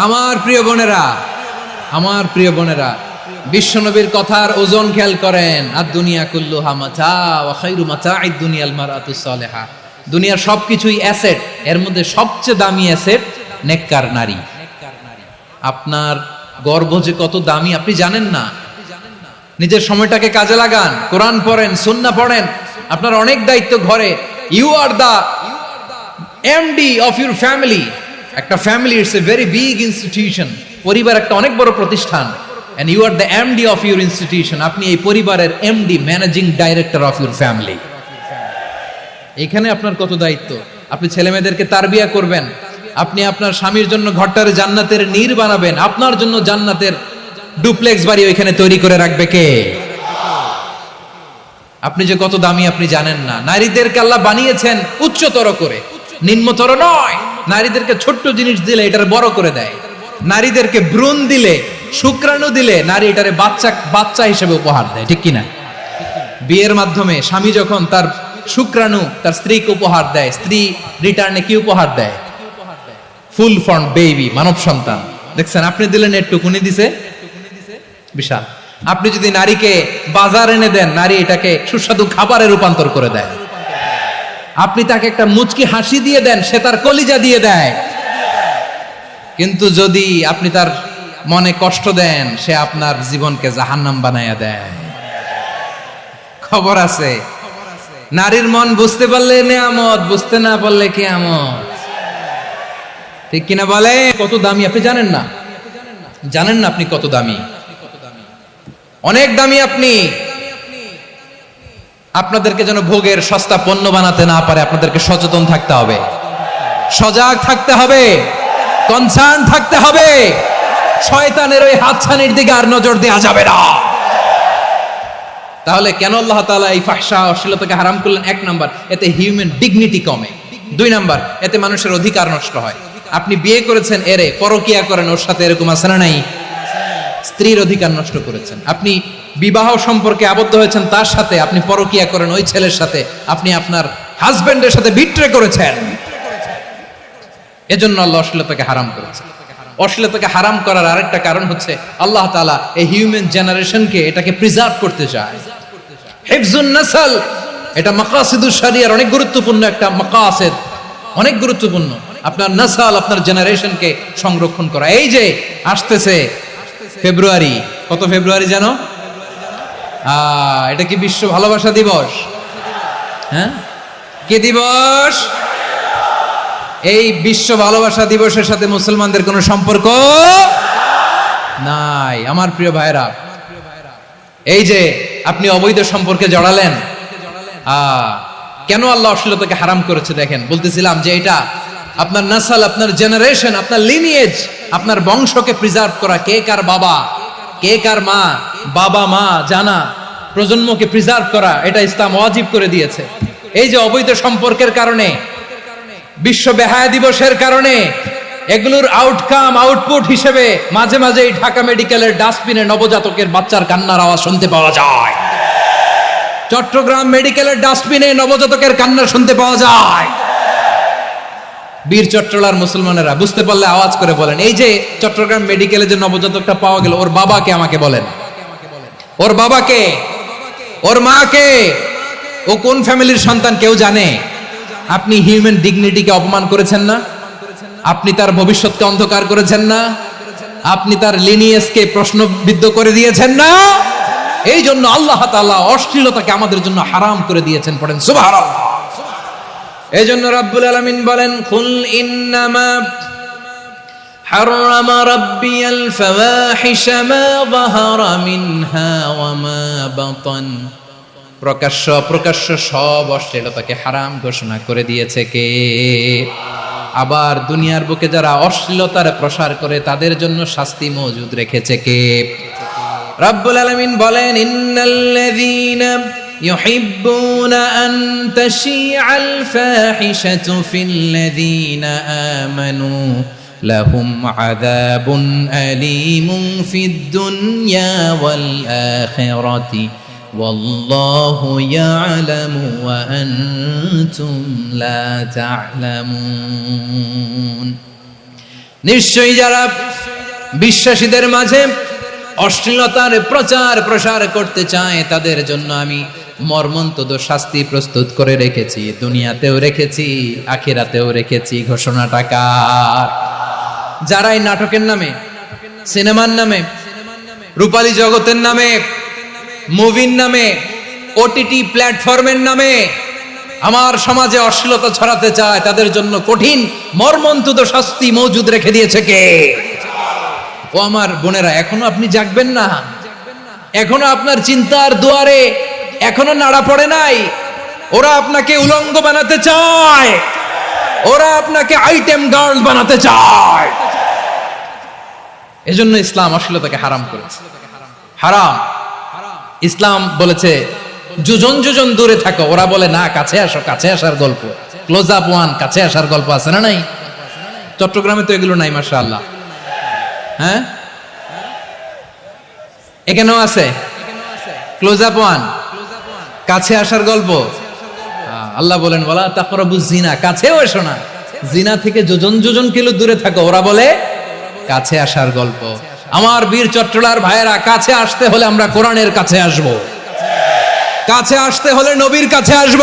আমার প্রিয় বোনেরা, আমার প্রিয় বোনেরা, বিশ্বনবীর কথার ওজন খেয়াল করেন। আর দুনিয়া কুল্লুহা মাতা ওয়া খায়রু মাতা'আদ দুনিয়াল মারআতুস সালিহা। দুনিয়ার সবকিছুই অ্যাসেট, এর মধ্যে সবচেয়ে দামি অ্যাসেট নেককার নারী। আপনার গর্ভ যে কত দামি আপনি জানেন না। নিজের সময়টাকে কাজে লাগান, কোরআন পড়েন, সুন্নাহ পড়েন। আপনার অনেক দায়িত্ব ঘরে। You are the MD of your family. একটা family it's a very big institution. পরিবার একটা অনেক বড় প্রতিষ্ঠান। and you are the MD of your institution. আপনি এই পরিবারের MD, managing director of your family. এখানে আপনার কত দায়িত্ব। আপনি ছেলেমেয়েদেরকে তারবিয়া করবেন, আপনি আপনার স্বামীর জন্য ঘরটারে জান্নাতের নীর বানাবেন, আপনার জন্য জান্নাতের ডুপ্লেক্স বাড়ি ওইখানে তৈরি করে রাখবে কে? আপনি যে কত দামি আপনি জানেন না। নারীদেরকে আল্লাহ বানিয়েছেন উচ্চতর করে, নিম্নতর নয়। নারীদেরকে ছোট্ট জিনিস দিলে এটারে বড় করে দেয়। নারীদেরকে ভ্রূণ দিলে, শুক্রাণু দিলে নারী এটারে বাচ্চা হিসেবে উপহার দেয়, ঠিক কিনা? বিয়ের মাধ্যমে স্বামী যখন তার শুক্রাণু তার স্ত্রীকে উপহার দেয়, স্ত্রী রিটার্নে কি উপহার দেয়? ফুল ফর্ম বেবি, মানব সন্তান। দেখছেন, আপনি দিলেন একটুকুনি, দিছে বিশাল। আপনি যদি নারীকে বাজার এনে দেন, নারী এটাকে সুস্বাদু খাবারে রূপান্তর করে দেয়। আপনি তাকে একটা মুচকি হাসি দিয়ে দেন, সে তার কলিজা দিয়ে দেয়। কিন্তু যদি আপনি তার মনে কষ্ট দেন, সে আপনার জীবনকে জাহান্নাম বানায়া দেয়। খবর আছে, নারীর মন বুঝতে পারলে নেয়ামত, বুঝতে না পারলে কিয়ামত, ঠিক কিনা বলে? কত দামি আপনি জানেন না, জানেন না আপনি কত দামি, অনেক দামি আপনি। আপনাদেরকে যেন ভোগের সস্তা পণ্য বানাতে না পারে, আপনাদেরকে সচেতন থাকতে হবে, সজাগ থাকতে হবে, কনসার্ন থাকতে হবে। শয়তানের ওই হাতছানির দিকে আর নজর দেওয়া যাবে না। তাহলে কেন আল্লাহ তাআলা এই ফাহশা, অশ্লীলতাকে হারাম করলেন? 1 নাম্বার, এতে হিউম্যান ডিগনিটি কমে। 2 নাম্বার, এতে মানুষের অধিকার নষ্ট হয়। আপনি বিয়ে করেছেন, এরে পরকিয়া করেন, ওর সাথে এরকম আছে না নাই? স্ত্রীর অধিকার নষ্ট করেছেন। আপনি বিবাহ সম্পর্কে আবদ্ধ হয়েছেন তার সাথে, আপনি পরকিয়া করেন ওই ছেলের সাথে, আপনি আপনার হাজবেন্ডের সাথে বিট্রে করেছেন। এজন্য আল্লাহ অশ্লীলতাকে হারাম করেছেন। অশ্লীলতাকে হারাম করার আরেকটা কারণ হচ্ছে আল্লাহ তাআলা এই হিউম্যান জেনারেশনকে, এটাকে প্রিজার্ভ করতে চায়। হিফজুন নাসল, এটা মাকাসিদুশ শরিয়ার অনেক গুরুত্বপূর্ণ একটা মাকাসিদ, অনেক গুরুত্বপূর্ণ। আপনার নাসাল, আপনার জেনারেশনকে সংরক্ষণ করা। এই যে আসতেছে ফেব্রুয়ারি, কত ফেব্রুয়ারি জানো? এটা কি বিশ্ব ভালোবাসা দিবস? হ্যাঁ, কি দিবস? এই বিশ্ব ভালোবাসা দিবসের সাথে মুসলমানদের কোনো সম্পর্ক নাই। আমার প্রিয় ভাইরা, এই যে আপনি অবৈধ সম্পর্কে জড়ালেন, কেন আল্লাহ অশ্লীলতাকে হারাম করেছে দেখেন। বলতেছিলাম যে এটা আপনার নাসাল, আপনার জেনারেশন, আপনার লিনিয়েজ, আপনার বংশকে প্রিজার্ভ করা। কে কার বাবা, কে কার মা, বাবা মা জানা, প্রজন্মকে প্রিজার্ভ করা, এটা ইসলাম ওয়াজিব করে দিয়েছে। এই যে অবৈধ সম্পর্কের কারণে, বিশ্ব বেহায়া দিবসের কারণে, এগুলোর আউটকাম, আউটপুট হিসেবে মাঝে মাঝে ঢাকা মেডিকেলের ডাস্টবিনে নবজাতকের বাচ্চার কান্নার আওয়াজ শুনতে পাওয়া যায়। চট্টগ্রাম মেডিকেলের ডাস্টবিনে নবজাতকের কান্না শুনতে পাওয়া যায়। বীর চট্টলার মুসলমানেরা বুঝতে পারলে আওয়াজ করে বলেন, এই যে চট্টগ্রাম মেডিকেলে যে নবজাতকটা পাওয়া গেল, ওর বাবাকে আমাকে বলেন, ওর বাবাকে, ওর মাকে, ও কোন ফ্যামিলির সন্তান কেউ জানে? আপনি হিউম্যান ডিগনিটিকে অপমান করেছেন না? আপনি তার ভবিষ্যৎকে অন্ধকার করেছেন না? আপনি তার লিনিয়েজকে প্রশ্নবিদ্ধ করে দিয়েছেন না? এই জন্য আল্লাহ তাআলা অশ্লীলতাকে আমাদের জন্য হারাম করে দিয়েছেন। পড়েন সুবহানাল্লাহ। এই জন্য রাব্বুল আলামিন বলেন, কুল ইন্নামা হারামা রাব্বিয়াল ফাওয়াহিশা মা যাহারা মিনহা ওয়া মা বাতান। প্রকাশ্য অপ্রকাশ্য সব অশ্লীলতাকে হারাম ঘোষণা করে দিয়েছে কে? আবার দুনিয়ার বুকে যারা অশ্লীলতার প্রসার করে তাদের জন্য শাস্তি মজুদ রেখেছে কে? রাব্বুল আলামিন বলেন, ইন্নাল্লাযীনা ইউহিব্বুনা আন তাশিআল ফাহিশাতু ফিল্লাযীনা আমানু লাহুম আযাবুন আলীমুন ফিদ দুনিয়া ওয়াল আখিরাতি ওয়াল্লাহু ইয়ালামু ওয়া আনতুম লা তা'লামুন। নিশ্চয়ই যারা বিশ্বাসীদের মাঝে অশ্লীলতার প্রচার প্রসার করতে চায় তাদের জন্য আমি মর্মন্তুদ শাস্তি প্রস্তুত করে রেখেছি, দুনিয়াতেও রেখেছি, আখিরাতেও রেখেছি। ঘোষণাটা কার? যারাই নাটকের নামে, সিনেমার নামে, রূপালী জগতের নামে, মুভির নামে, ওটিটি প্ল্যাটফর্মের নামে আমার সমাজে অশ্লীলতা ছড়াতে চায় তাদের জন্য কঠিন মর্মন্তুদ শাস্তি মজুদ রেখে দিয়েছে কে? ও আমার বোনেরা, এখনো আপনি জাগবেন না? এখনো আপনার চিন্তার দুয়ারে এখনো নাড়া পড়ে নাই? ওরা আপনাকে উলঙ্গ বানাতে চায়, ওরা আপনাকে আইটেম গার্ল বানাতে চায়। এজন্য ইসলাম অশ্লীলতাকে হারাম করেছে। হারাম। ইসলাম বলেছে যোজন যোজন দূরে থাকো, ওরা বলে না কাছে আসো, কাছে আসার গল্প, ক্লোজ আপ ওয়ান, কাছে আসার গল্প আছে না নাই? চট্টগ্রামে তো এগুলো নাই মাশাআল্লাহ। হ্যাঁ, এখানেও আছে ক্লোজ আপ ওয়ান, কাছে আসার গল্প। আল্লাহ বলেন, ওয়ালা তাকরাবুজ জিনা, কাছেও এসো না, জিনা থেকে যোজন যোজন কিলো দূরে থাকো, ওরা বলে কাছে আসার গল্প। আমার বীর চট্টলার ভাইয়েরা, কাছে আসতে হলে আমরা কোরআনের কাছে আসব, কাছে আসতে হলে নবীর কাছে আসব,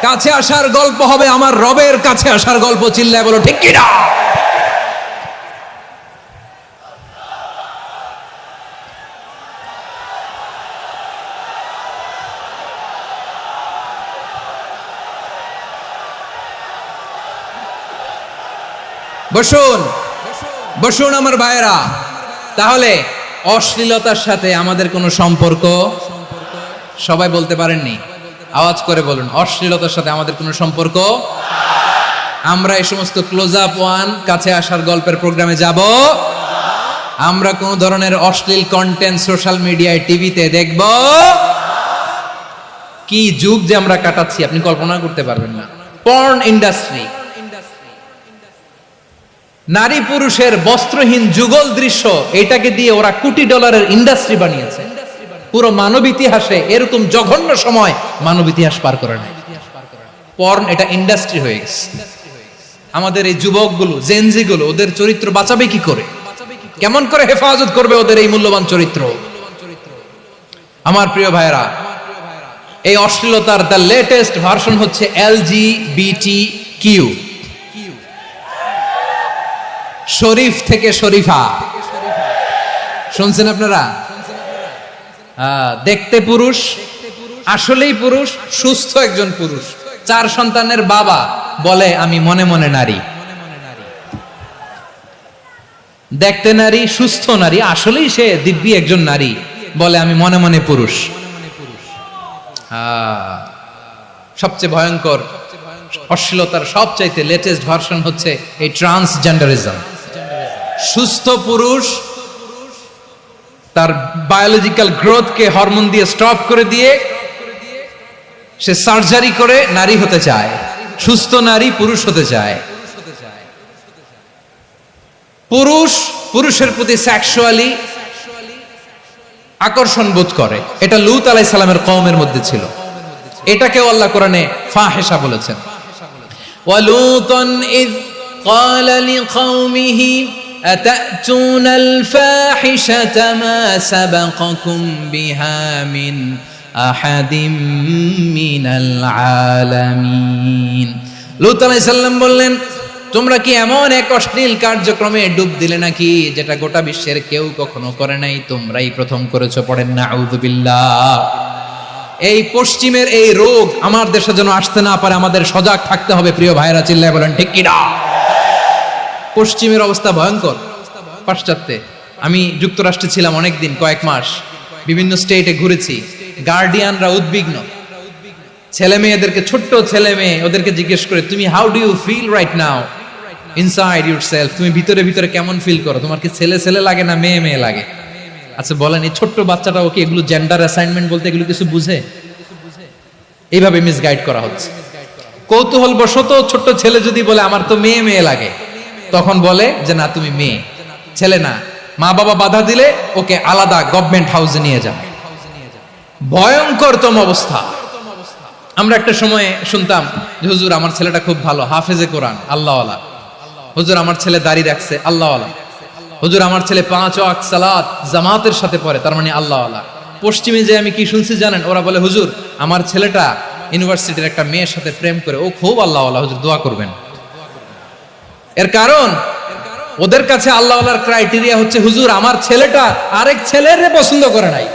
কাছে আসার গল্প হবে আমার রবের কাছে আসার গল্প। চিল্লায় বলো ঠিক কিনা? বসুন, বসুন আমার ভাইয়েরা। তাহলে অশ্লীলতার সাথে আমাদের কোনো সম্পর্ক? সবাই বলতে পারেননি, আওয়াজ করে বলুন, অশ্লীলতার সাথে আমাদের কোনো সম্পর্ক? আমরা এই সমস্ত ক্লোজ আপ ওয়ান, কাছে আসার গল্পের প্রোগ্রামে যাব? আমরা কোন ধরনের অশ্লীল কন্টেন্ট সোশ্যাল মিডিয়ায়, টিভিতে দেখব? কি যুগ যে আমরা কাটাচ্ছি আপনি কল্পনা করতে পারবেন না। পর্ন ইন্ডাস্ট্রি, নারী পুরুষের বস্ত্রহীন যুগল দৃশ্য, এটাকে দিয়ে ওরা কোটি ডলারের ইন্ডাস্ট্রি বানিয়েছে। পুরো মানব ইতিহাসে এরকম জঘন্য সময় মানব ইতিহাস পার করে নাই। পর্ন এটা ইন্ডাস্ট্রি হয়ে গেছে। আমাদের এই যুবকগুলো, জেনজি গুলো, ওদের চরিত্র বাঁচাবে কি করে? কেমন করে হেফাজত করবে ওদের এই মূল্যবান চরিত্র? আমার প্রিয় ভাইরা, এই অশ্লীলতার দ্য লেটেস্ট ভার্সন হচ্ছে LGBTQ। শরীফ থেকে শরীফা, শুনছেন আপনারা? দেখতে পুরুষ, আসলেই পুরুষ, সুস্থ একজন পুরুষ, 4 সন্তানের বাবা, বলে আমি মনে মনে নারী। দেখতে নারী, সুস্থ নারী, আসলেই সে দিব্যি একজন নারী, বলে আমি মনে মনে পুরুষ। সবচেয়ে ভয়ঙ্কর অশ্লীলতার সবচাইতে লেটেস্ট ভার্সন হচ্ছে এই ট্রান্সজেন্ডারিজম। সুস্থ পুরুষ তার বায়োলজিক্যাল গ্রোথকে হরমোন দিয়ে স্টপ করে দিয়ে সে সার্জারি করে নারী হতে চায়, সুস্থ নারী পুরুষ হতে চায়। পুরুষ পুরুষের প্রতি সেক্সুয়ালি আকর্ষণ বোধ করে, এটা লূত আলাইহিস সালামের কওমের মধ্যে ছিল। এটাকেও আল্লাহ কোরআনে ফাহিশা বলেছেন। ওয়ালুতান ইয ক্বালা লিকাওমিহি আতাতুনাল ফাহিশাতা মা সাবাকাকুম বিহা মিন আহাদিম মিনাল আলামিন। লূত আলাইহিস সালাম বললেন, তোমরা কি এমন এক অশ্লীল কার্যক্রমে ডুব দিলে নাকি যেটা গোটা বিশ্বের কেউ কখনো করে নাই, তোমরাই প্রথম করেছো? পড়েন না আউযুবিল্লাহ। এই পশ্চিমের এই রোগ আমার দেশে যেন আসতে না পারে, আমাদের সজাগ থাকতে হবে। প্রিয় ভাইরা, চিল্লায় বলেন ঠিক কি না? পশ্চিমের অবস্থা ভয়ঙ্কর। পাশ্চাত্যে আমি যুক্তরাষ্ট্রে ছিলাম অনেকদিন, কয়েক মাস, বিভিন্ন স্টেটে ঘুরেছি। গার্ডিয়ানরা উদ্বিগ্ন, ছেলে মেয়েদেরকে, ছোট্ট ছেলে মেয়ে, ওদেরকে জিজ্ঞেস করে, তুমি how do you feel right now inside yourself? তুমি ভিতরে ভিতরে কেমন ফিল করো? তোমার কি ছেলে ছেলে লাগে না মেয়ে মেয়ে লাগে? আচ্ছা বলেন, এই ছোট্ট বাচ্চাটা ওকে এগুলো জেন্ডার অ্যাসাইনমেন্ট বলতে এগুলো কিছু বুঝে? এইভাবে মিসগাইড করা হচ্ছে। কৌতূহল বশত ছোট্ট ছেলে যদি বলে আমার তো মেয়ে মেয়ে লাগে, তখন বলে যে না তুমি মেয়ে, ছেলে না। মা বাবা বাধা দিলে ওকে আলাদা গভর্নমেন্ট হাউসে নিয়ে যাবে। ভয়ঙ্করতম অবস্থা। আমরা একটা সময়ে শুনতাম যে হুজুর আমার ছেলেটা খুব ভালো, হাফেজে কোরআন, আল্লাহওয়ালা। হুজুর আমার ছেলে দাড়ি রাখছে, আল্লাহওয়ালা। হুজুর আমার ছেলে 5 ওয়াক্ত সালাত জামাতের সাথে পড়ে, তার মানে আল্লাহওয়ালা। পশ্চিমে যে আমি কি শুনছি জানেন? ওরা বলে হুজুর আমার ছেলেটা ইউনিভার্সিটির একটা মেয়ের সাথে প্রেম করে, ও খুব আল্লাহওয়ালা, হুজুর দোয়া করবেন। এর কারণ ওদের কাছে আল্লাহওয়ালার ক্রাইটেরিয়া হচ্ছে হুজুর আমার ছেলেটা আরেক ছেলের পছন্দ করে নাই,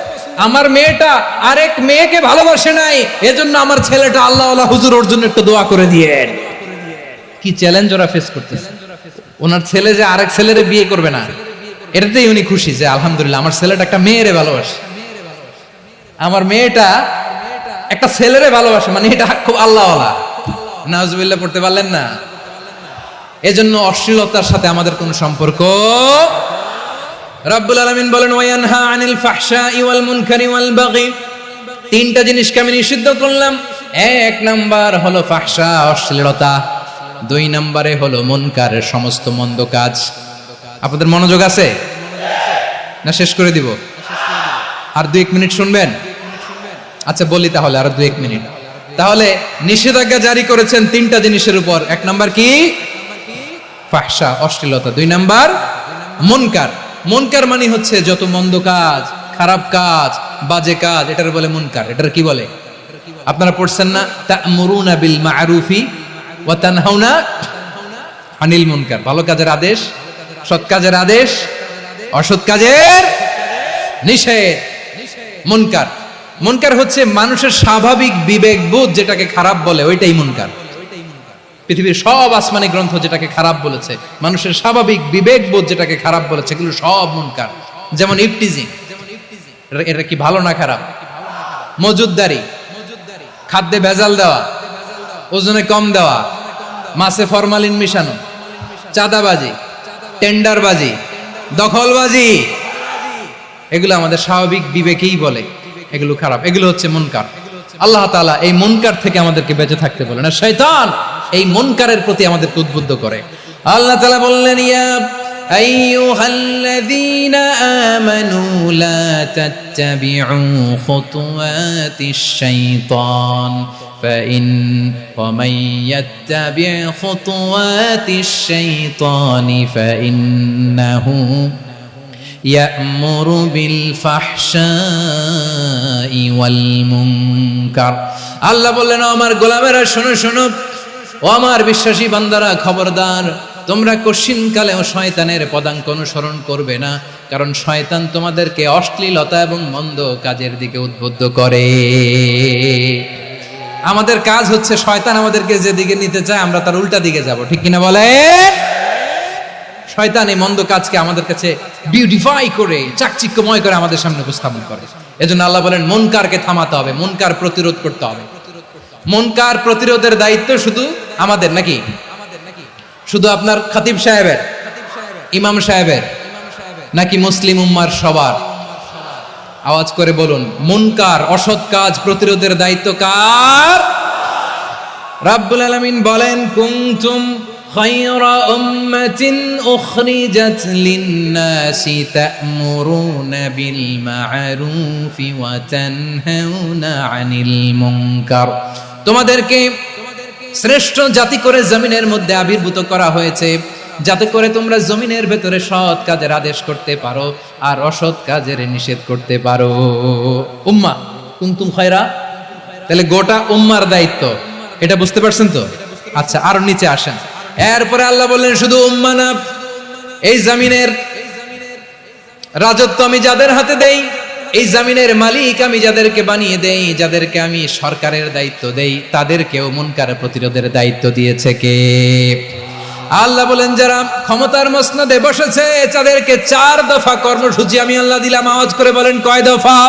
আমার মেয়েটা আরেক মেয়েকে ভালোবাসে নাই, এজন্য আমার ছেলেটা আল্লাহওয়ালা, হুজুর ওর জন্য একটু দোয়া করে দিয়েন। কি চ্যালেঞ্জ ওরা ফেস করতেছে। ওনার ছেলে যে আরেক ছেলেরে বিয়ে করবে না, এটাতেই উনি খুশি যে আলহামদুলিল্লাহ আমার ছেলেটা একটা মেয়েরে ভালোবাসে, আমার মেয়েটা একটা ছেলেরে ভালোবাসে, মানে এটা খুব আল্লাহওয়ালা। নাউজুবিল্লাহ পড়তে পারলেন না? এজন্য অশ্লীলতার সাথে আমাদের কোনো সম্পর্ক। রাব্বুল আলামিন বলেন ওয়ায়ানহা আনিল ফাহশাই ওয়াল মুনকারি ওয়াল বাগি, 3টা জিনিসকে আমি নিষিদ্ধ করলাম। 1 নাম্বার হলো ফাহশা, অশ্লীলতা। 2 নম্বরে হলো মুনকারের সমস্ত মন্দ কাজ। আপনাদের মনোযোগ আছে না? শেষ করে দিব? আর 2-1 মিনিট শুনবেন? আচ্ছা বলি তাহলে, আর 2-1 মিনিট। তাহলে নিষেধাজ্ঞা জারি করেছেন 3টা জিনিসের উপর। 1 নাম্বার কি? ফাহশা, অশ্লীলতা। 2 নাম্বার মুনকার। মুনকার মানে হচ্ছে যত মন্দ কাজ, খারাপ কাজ, বাজে কাজ, এটার বলে মুনকার। এটার কি বলে? আপনারা পড়ছেন না? তা'মুরুনা বিল মা'রুফি ওয়া তানহাউনা আনিল মুনকার। ভালো কাজের আদেশ, সৎ কাজের আদেশ, অসৎ কাজের নিষেধ। মুনকার, মুনকার হচ্ছে মানুষের স্বাভাবিক বিবেকবোধ যেটাকে খারাপ বলে, ওইটাই মুনকার। পৃথিবীর সব আসমানি গ্রন্থ যেটাকে খারাপ বলেছে, মানুষের স্বাভাবিক বিবেকবোধ যেটাকে খারাপ বলেছে, এগুলো সব মুনকার। যেমন ইফটিজিং, এটা কি ভালো না খারাপ? মজুদদারি, খাদ্যে ভেজাল দেওয়া, ওজনে কম দেওয়া, মাছে ফরমালিন মিশানো, চাঁদাবাজি, টেন্ডারবাজি, দখলবাজি, এগুলো আমাদের স্বাভাবিক বিবেকেই বলে এগুলো খারাপ, এগুলো হচ্ছে মুনকার। আল্লাহ তাআলা এই মুনকার থেকে আমাদেরকে বেঁচে থাকতে বলেন, আর শয়তান এই মুনকারের প্রতি আমাদেরকে উদ্বুদ্ধ করে। আল্লাহ তাআলা বললেন ইয়া আইয়ুহাল্লাযীনা আমানু লা তাত্তাবিউ খুতুওয়াতিশ শাইতান ومن يتبع خطوات الشيطان فإنه يأمر بالفحشاء والمنكر। আল্লাহ বললেন আমার গোলামেরা শোনো শোনো, ও আমার বিশ্বাসী বান্দারা খবরদার, তোমরা কশিনকালেও শয়তানের পদাঙ্ক অনুসরণ করবে না, কারণ শয়তান তোমাদেরকে অশ্লীলতা এবং মন্দ কাজের দিকে উদ্বুদ্ধ করে। আমাদের কাজ হচ্ছে শয়তান আমাদেরকে যেদিকে নিতে চায় আমরা তার উল্টা দিকে যাব, ঠিক কিনা বলে? শয়তান এই মন্দ কাজকে আমাদের কাছে বিউটিফাই করে চাকচিক্যময় করে আমাদের সামনে উপস্থাপন করে। এজন্য আল্লাহ বলেন মুনকারকে থামাতে হবে, মুনকার প্রতিরোধ করতে হবে। মুনকার প্রতিরোধের দায়িত্ব শুধু আমাদের নাকি? শুধু আপনার খতিব সাহেবের, ইমাম সাহেবের, নাকি মুসলিম উম্মার সবার? আওয়াজ করে বলুন, মুনকার অসৎ কাজ প্রতিরোধের দায়িত্ব কার? রাব্বুল আলামিন বলেন কুনতুম খায়রা উম্মাতিন উখরিজাত লিন-নাসি তা'মুরুনা বিল মা'রুফি ওয়া তানহাউনা আনিল মুনকার। তোমাদেরকে শ্রেষ্ঠ জাতি করে জমিনের মধ্যে আবির্ভূত করা হয়েছে, যাতে করে তোমরা জমিনের ভেতরে সৎ কাজের আদেশ করতে পারো আর অসৎ কাজের নিষেধ করতে পারো। উম্মাহ কুনতুম খায়রা, তাহলে গোটা উম্মার দায়িত্ব, এটা বুঝতে পারছেন তো? আচ্ছা, আরো নিচে আসেন। এরপরে আল্লাহ বললেন শুধু উম্মাহ না, এই জমিনের রাজত্ব আমি যাদের হাতে দেই, এই জমিনের মালিক আমি যাদেরকে বানিয়ে দেই, যাদেরকে আমি সরকারের দায়িত্ব দেই, তাদেরকেও মুনকার প্রতিরোধের দায়িত্ব দিয়েছে কে? আল্লাহ বলেন যারা ক্ষমতার মসনদে বসেছে তাদেরকে 4 দফা কর্মসূচি আমি আল্লাহ দিলাম। আওয়াজ করে বলেন কয় দফা?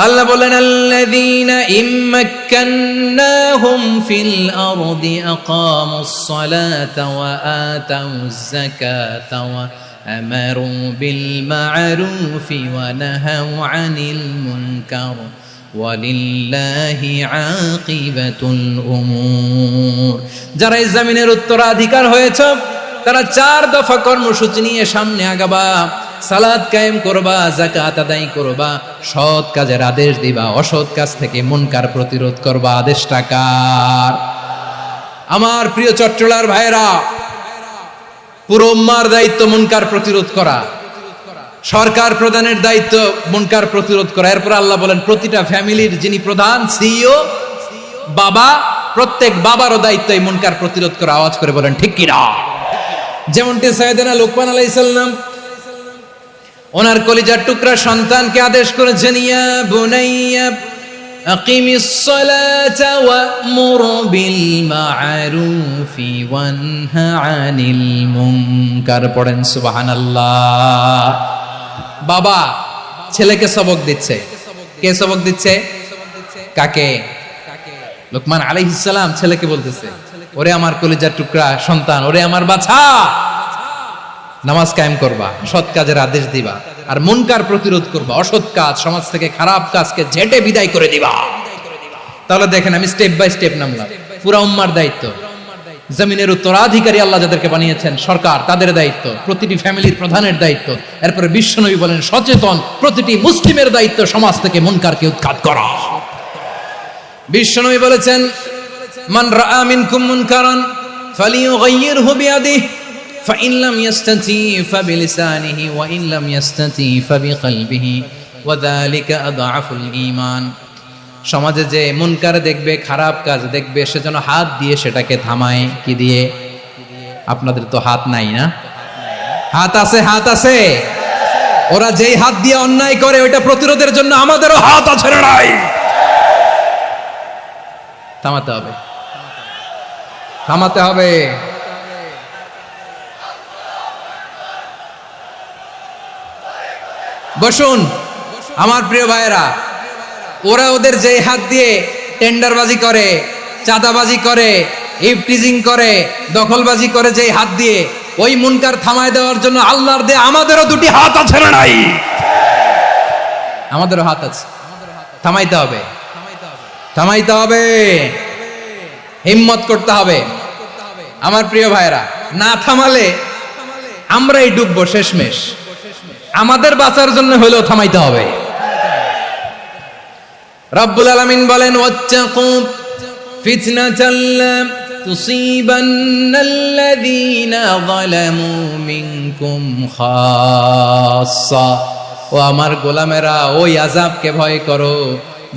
আল্লাহ বলেন আল্লাযীনা ইম্মাক্কান্নাহুম ফিল আরদি আকামুস সালাতা ওয়া আতাউয যাকাতা ওয়া আমারু বিল মা'রুফি ওয়া নাহাউ আনিল মুনকার ওয়ালিল্লাহি আকিবাতুল উমুর। যারা এই জমিনের উত্তরাধিকার হয়েছে তারা 4 দফা কর্মসূচি নিয়ে সামনে আগাবা। সালাত কায়েম করবা, যাকাত আদায় করবা, সৎ কাজের আদেশ দিবা, অসৎ কাজ থেকে মুনকার প্রতিরোধ করবা। আদেশটা কার? আমার প্রিয় চট্টলার ভাইরা, পুরো উম্মার দায়িত্ব মুনকার প্রতিরোধ করা, সরকার প্রধানের দায়িত্ব মুনকার প্রতিরোধ করা। এরপর আল্লাহ বলেন প্রতিটা ফ্যামিলির যিনি প্রধান সিইও বাবা, প্রত্যেক বাবারও দায়িত্ব এই মুনকার প্রতিরোধ করা। আওয়াজ করে বলেন ঠিক কিনা? যেমনটি সাইয়েদনা লুকমান আলাইহিস সালাম ওনার কলিজার টুকরা সন্তানকে আদেশ করেছেন, ইয়া বুনাইয়া আকিমিস সালাতা ওয়া'মুর বিল মা'রুফি ওয়ানহা আনিল মুনকার। পড়েন সুবহানাল্লাহ। বাবা ছেলেকে সবক দিচ্ছে। কে সবক দিচ্ছে? কাকে? লুকমান আলাইহিস সালাম ছেলেকে বলতেছে, ওরে আমার কলিজার টুকরা সন্তান, ওরে আমার বাছা, নামাজ কায়েম করবা, সৎ কাজের আদেশ দিবা, আর মুনকার প্রতিরোধ করবা, অসৎ কাজ, সমাজ থেকে খারাপ কাজকে ঝেঁটে বিদায় করে দিবা। তাহলে দেখেন আমি স্টেপ বাই স্টেপ নামলাম। পুরা উম্মার দায়িত্ব, জমিনের উত্তরাধিকারী আল্লাহ যাদেরকে বানিয়েছেন সরকার, তাদের দায়িত্ব, প্রতিটি ফ্যামিলির প্রধানের দায়িত্ব। এরপরে বিশ্বনবী বলেন সচেতন প্রতিটি মুসলিমের দায়িত্ব সমাজ থেকে মুনকারকে উৎখাত করা। বিশ্বনবী বলেছেন মান রাআ মিনকুম মুনকারান ফালিয়ুগাইয়িরহু বিয়াদিহি فإن لم يستطع فبلسانه وإن لم يستطع فبقلبه وذلك أضعف الإيمان। সমাজে যে মুনকার দেখবে, খারাপ কাজ দেখবে, সেজন্য হাত দিয়ে সেটাকে থামায়। কি দিয়ে? আপনাদের তো হাত নাই না? হাত আছে, হাত আছে। ওরা যেই হাত দিয়ে অন্যায় করে ওইটা প্রতিরোধের জন্য আমাদেরও হাত আছে না নাই? থামাতে হবে, থামাতে হবে। বসুন আমার প্রিয় ভাইয়েরা, ওরা ওদের যে হাত দিয়ে টেন্ডারবাজি করে, চাঁদাবাজি করে, ইফটিজিং করে, দখলবাজি করে, যে হাত দিয়ে, ওই মুনকার থামায় দেওয়ার জন্য আল্লাহর দে আমাদেরও 2টি হাত আছে না নাই? আমাদেরও হাত আছে। থামাইতে হবে, থামাইতে হবে, হিম্মত করতে হবে। আমার প্রিয় ভাইয়েরা, না থামালে আমরাই ডুববো শেষমেশ। আমাদের বাঁচার জন্য হলেও থামাইতে হবে। রব্বুল আলামিন বলেন ওয়াত্তাকু ফিতনাতাল লা তুসিবান্নাল্লাযীনা যালামু মিনকুম খাসসা। ও আমার গোলামেরা, ওই আযাবকে ভয় করো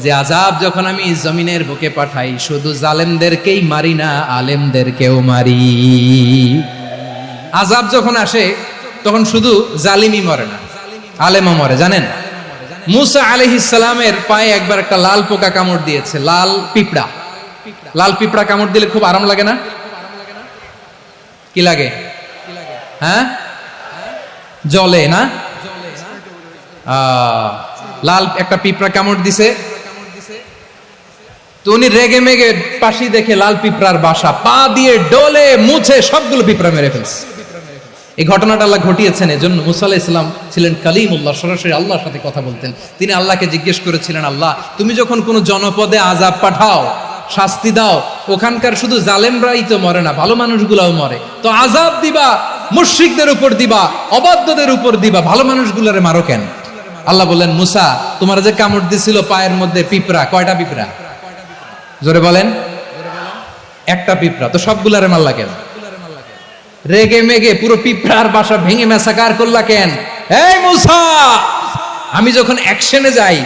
যে আযাব যখন আমি জমিনের বুকে পাঠাই শুধু জালেমদেরকেই মারি না, আলেমদেরকেও মারি। আযাব যখন আসে তখন শুধু জালিমই মরে না, আলেমও মরে। জানেন, মুসা আলাইহিস সালামের পায়ে একবার একটা লাল পোকা কামড় দিয়েছে, লাল পিঁপড়া। লাল পিঁপড়া কামড় দিলে খুব আরাম লাগে না? কি লাগে? হ্যাঁ, জ্বলে না? লাল একটা পিঁপড়া কামড় দিছে, তো উনি রেগে মেগে পাশি দেখে লাল পিঁপড়ার বাসা, পা দিয়ে ডলে মুছে সবগুলো পিঁপড়া মেরে ফেলছে। এই ঘটনাটা আল্লাহ ঘটিয়েছেন। এজন্য মুসা আলাইহিস সালাম ছিলেন কালিমুল্লাহ, সরাসরি আল্লাহর সাথে কথা বলতেন। তিনি আল্লাহকে জিজ্ঞেস করেছিলেন, আল্লাহ তুমি যখন কোনো জনপদে আযাব পাঠাও, শাস্তি দাও, ওখানকার শুধু জালেমরাই তো মরে না, ভালো মানুষগুলাও মরে, তো আযাব দিবা মুশরিকদের উপর দিবা, অবাধ্যদের উপর দিবা, ভালো মানুষগুলোরে মারো কেন? আল্লাহ বললেন, মুসা তোমার যে কামড় দিছিল পায়ের মধ্যে পিঁপড়া, কয়টা পিঁপড়া? জোরে বলেন। একটা পিঁপড়া, তো সবগুলারে মারলা কেন? রেগে মেগে পুরো পিঁপড়ার বাসা ভেঙে মেসাকার করলা কেন? এই মুসা, আমি যখন অ্যাকশনে যাই,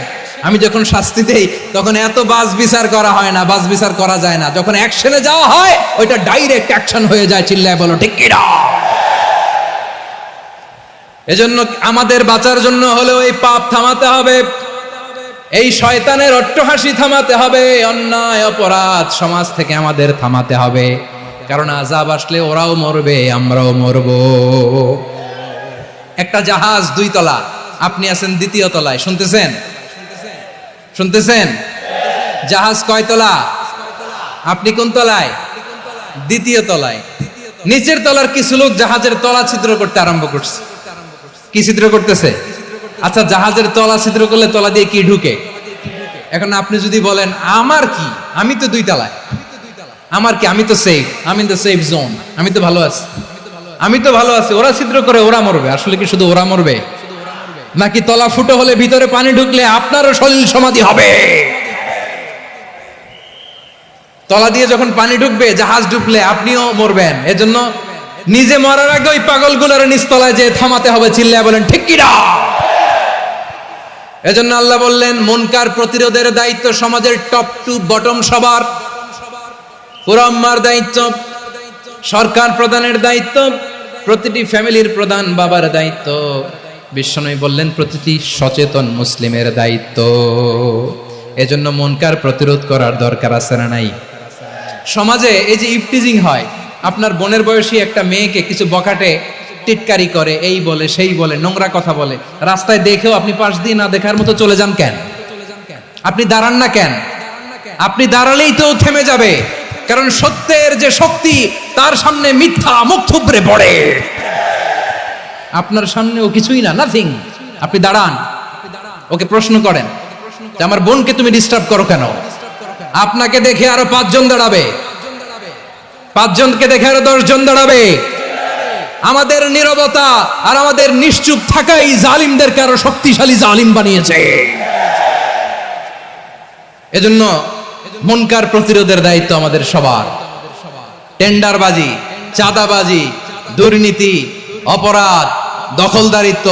আমি যখন শাস্তি দেই, তখন এত বাস বিচার করা হয় না, বাস বিচার করা যায় না। যখন অ্যাকশনে যাওয়া হয় ওইটা ডাইরেক্ট অ্যাকশন হয়ে যায়। চিল্লায় বলো ঠিক কি না? এজন্য আমাদের বাঁচার জন্য হলেও এই পাপ থামাতে হবে, এই শয়তানের অট্টহাসি থামাতে হবে, অন্যায় অপরাধ সমাজ থেকে আমাদের থামাতে হবে। কারণ আযাব আসলে ওরাও মরবে, আমরাও মরব। একটা জাহাজ 2 তলা, আপনি আছেন 2য় তলায়, শুনতেছেন? শুনতেছেন? জাহাজ কয় তলা? আপনি কোন তলায়? 2য় তলায়। নিচের তলার কিছু লোক জাহাজের তলা ছিদ্র করতে আরম্ভ করছে। কি ছিদ্র করতেছে? আচ্ছা, জাহাজের তলা ছিদ্র করলে তলা দিয়ে কি ঢুকে? এখন আপনি যদি বলেন আমার কি, আমি তো 2 তলায়, আমার কি, আমি তো সেফ, আমি ইন দ্য সেফ জোন, আমি তো ভালো আছি, আমি তো ভালো আছি, ওরা ছিদ্র করে ওরা মরবে। আসলে কি শুধু ওরা মরবে, নাকি তলা ফুটো হলে ভিতরে পানি ঢুকলে আপনারও সলিল সমাধি হবে? তলা দিয়ে যখন পানি ঢুকবে, জাহাজ ঢুকলে আপনিও মরবেন। এজন্য নিজে মরার আগে ওই পাগলগুলোর নিচতলায় যে থামাতে হবে। চিল্লায় বলেন ঠিক কি না? এজন্য আল্লাহ বললেন, মুনকার প্রতিরোধের দায়িত্ব সমাজের টপ টু বটম সবার। পুরো আম্মার দায়িত্ব, সরকার প্রধানের দায়িত্ব, প্রতিটি ফ্যামিলির প্রধান বাবার দায়িত্ব। বিশ্বনবী বললেন প্রতিটি সচেতন মুসলিমের দায়িত্ব। এজন্য মুনকার প্রতিরোধ করার দরকার আছে না নাই? সমাজে এই যে ইফটিজিং হয়, আপনার বোনের বয়সী একটা মেয়েকে কিছু বকাটে টিটকারি করে, এই বলে সেই বলে, নোংরা কথা বলে, রাস্তায় দেখেও আপনি পাশ দিয়ে না দেখার মতো চলে যান কেন? আপনি দাঁড়ান না কেন? আপনি দাঁড়ালেই তো থেমে যাবে, কারণ সত্যের যে শক্তি তার সামনে মিথ্যা মুখ থুবড়ে পড়ে। আপনার সামনে ও কিছুই না, নাথিং। আপনি দাঁড়ান, ওকে প্রশ্ন করেন যে আমার বোনকে তুমি ডিস্টার্ব করো কেন? আপনাকে দেখে আরো 5 জন দাঁড়াবে, 5 জনকে দেখে আরো 10 জন দাঁড়াবে। আমাদের নীরবতা আর আমাদের নিশ্চুপ থাকাই জালিমদেরকে আরো শক্তিশালী জালিম বানিয়েছে। এজন্য মুনকার প্রতিরোধের দায়িত্ব আমাদের সবার। টেন্ডারবাজি, চাঁদাবাজি, দুর্নীতি, অপরাধ, দখলদারিত্ব,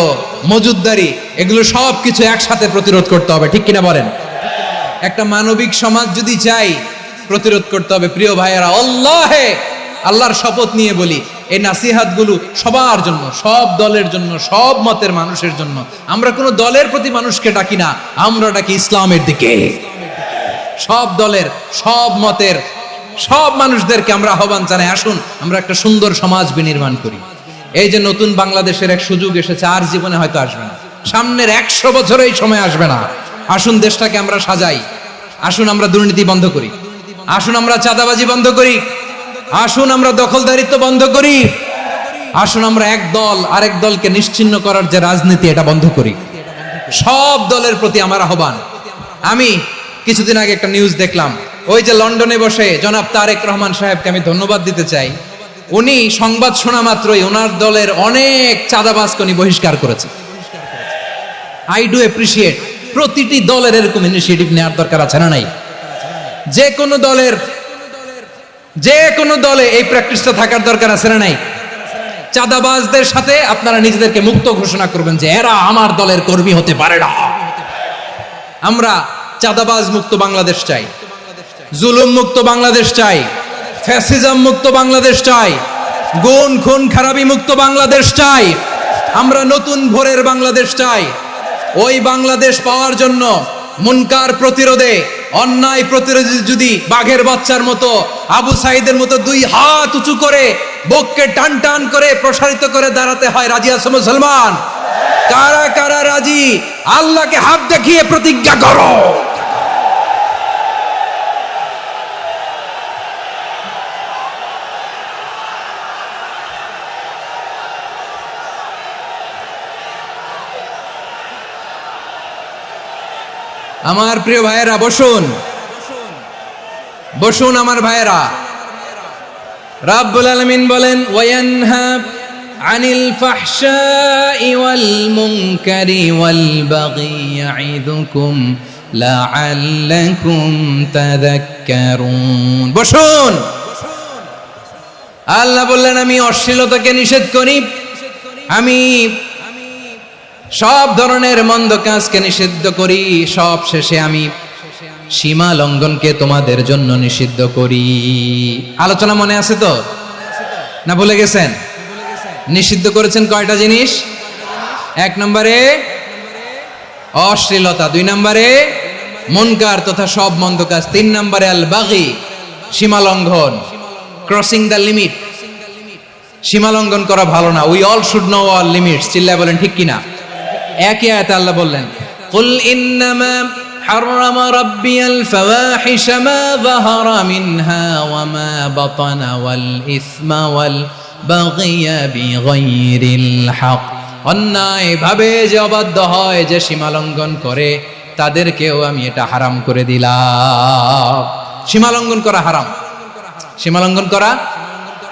মজুদদারি, এগুলো সব কিছু একসাথে প্রতিরোধ করতে হবে। ঠিক কিনা বলেন? একটা মানবিক সমাজ যদি চাই, প্রতিরোধ করতে হবে। প্রিয় ভাইয়েরা, আল্লাহর শপথ নিয়ে বলি, এই নাসিহাতগুলো সবার জন্য, সব দলের জন্য, সব মতের মানুষের জন্য। আমরা কোনো দলের প্রতি মানুষকে ডাকি না, আমরা ডাকি ইসলামের দিকে। সব দলের, সব মতের, সব মানুষদেরকে আমরা আহ্বান জানাই, আসুন আমরা একটা সুন্দর সমাজ বিনির্মাণ করি। এই যে নতুন বাংলাদেশের এক সুযোগ এসেছে, আর জীবনে হয়তো আসবে না, সামনের 100 বছরে এই সময় আসবে না। আসুন দেশটাকে আমরা সাজাই, আসুন আমরা দুর্নীতি বন্ধ করি, আসুন আমরা চাঁদাবাজি বন্ধ করি, আসুন আমরা দখলদারিত্ব বন্ধ করি, আসুন আমরা এক দল আরেক দলকে নিশ্চিহ্ন করার যে রাজনীতি, এটা বন্ধ করি। সব দলের প্রতি আমার আহ্বান। আমি কিছুদিন আগে একটা নিউজ দেখলাম, ওই যে লন্ডনে বসে জনাব তারেক রহমান সাহেবকে আমি ধন্যবাদ দিতে চাই। উনি সংবাদ শোনা মাত্রই ওনার দলের অনেক চাঁদাবাজকে উনি বহিষ্কার করেছে। I do appreciate. প্রতিটি দলের এরকম ইনিশিয়েটিভ নেওয়ার দরকার আছে না নাই? যে কোনো দলে এই প্র্যাকটিসটা থাকার দরকার আছে না নাই? চাঁদাবাজদের সাথে আপনারা নিজেদেরকে মুক্ত ঘোষণা করবেন যে এরা আমার দলের কর্মী হতে পারে না। আমরা চাঁদাবাজ মুক্ত বাংলাদেশ চাই, জুলুম মুক্ত বাংলাদেশ চাই, ফ্যাসিজম মুক্ত বাংলাদেশ চাই, গুণ খুন খারাপি মুক্ত বাংলাদেশ চাই। আমরা নতুন ভোরের বাংলাদেশ চাই। ওই বাংলাদেশ পাওয়ার জন্য মুনকার প্রতিরোধে, অন্যায় প্রতিরোধে যদি বাঘের বাচ্চার মতো, আবু সাইদের মতো দুই হাত উঁচু করে বুককে টান টান করে প্রসারিত করে দাঁড়াতে হয়, রাজি আছো মুসলমান? কারা কারা রাজি? আল্লাহকে হাত দেখিয়ে প্রতিজ্ঞা করো। আমার প্রিয় ভাইয়েরা, বসুন বসুন আমার ভাইয়েরা। রাব্বুল আলামিন বলেন, ওয়ায়ানহা আনিল ফাহশাই ওয়াল মুনকারি ওয়াল বাগি ইয়াইদুকুম লাআল্লাকুম তাযাক্কারুন। বসুন। আল্লাহ বললেন, আমি অশ্লীলতাকে নিষেধ করি, আমি সব ধরনের মন্দ কাজকে নিষিদ্ধ করি, সব শেষে আমি সীমা লঙ্ঘনকে তোমাদের জন্য নিষিদ্ধ করি। আলোচনা মনে আছে তো, না ভুলে গেছেন? নিষিদ্ধ করেছেন কয়টা জিনিস? 1 নম্বরে অশ্লীলতা, 2 নম্বরে মুনকার তথা সব মন্দ কাজ, 3 নম্বরে আল বাগি, সীমা লঙ্ঘন, ক্রসিং দ্য লিমিট। সীমা লঙ্ঘন করা ভালো না। We all should know our limits. চিল্লায় বলেন ঠিক কিনা? একই আয়াতে আল্লাহ বললেন, কুল ইন্নামা হাররামা রাব্বিয়াল ফাওয়াহিশা মা যাহারা মিনহা ওয়া মা বাতানা ওয়াল ইসমা ওয়াল বাগিয়া বিগাইরিল হক। অন্যায় ভাবে যে অবাধ্য হয়, যে সীমা লঙ্ঘন করে, তাদেরকেও আমি এটা হারাম করে দিলাম। সীমা লঙ্ঘন করা হারাম, সীমা লঙ্ঘন করা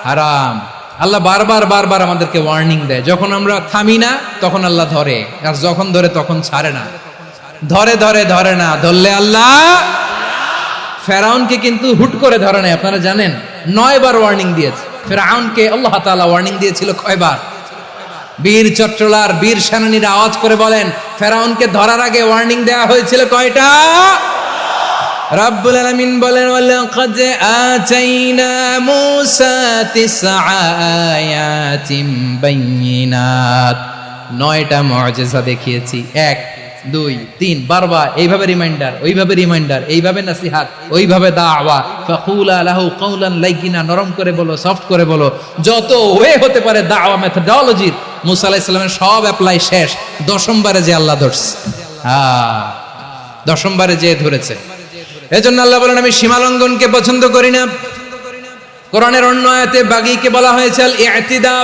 হারাম। আল্লাহ বারবার বারবার আমাদেরকে ওয়ার্নিং দেয়। যখন আমরা থামি না তখন আল্লাহ ধরে, আর যখন ধরে তখন ছাড়ে না। ধরে ধরে ধরে না, ধরলে আল্লাহ। ফেরাউনকে কিন্তু হুট করে ধরে নাই, আপনারা জানেন 9 বার ওয়ার্নিং দিয়েছে। ফেরাউনকে আল্লাহ তাআলা ওয়ার্নিং দিয়েছিল কয়বার? বীর চট্টলার বীর সেনানীরা আওয়াজ করে বলেন, ফেরাউনকে ধরার আগে ওয়ার্নিং দেওয়া হয়েছিল কয়টা? রাব্বুল আলামিন বলেন, ওয়ালাকাদ আতাইনা মূসা 9 আয়াতিন বাইয়িনাত। 9টা মুআজিজা দেখিয়েছি। 1 2 3 বারবার এইভাবে রিমাইন্ডার, ওইভাবে রিমাইন্ডার, এইভাবে নসিহত, ওইভাবে দাওয়া। ফাকুলা লাহু কাওলান লাইয়িনা, নরম করে বলো, সফট করে বলো, যত ওয়ে হতে পারে দাওয়া মেথডোলজির। মূসা আলাইহিস সালামের সব অ্যাপ্লাই শেষ। 10ম বারে যে আল্লাহ ধরছে, 10ম বারে যে ধরেছে। এজন্য আল্লাহ বলেন, আমি সীমা লঙ্ঘনকে পছন্দ করি না। কোরআনের অন্য আয়াতে বাগীকে বলা হয়েছে আল ইতিদা।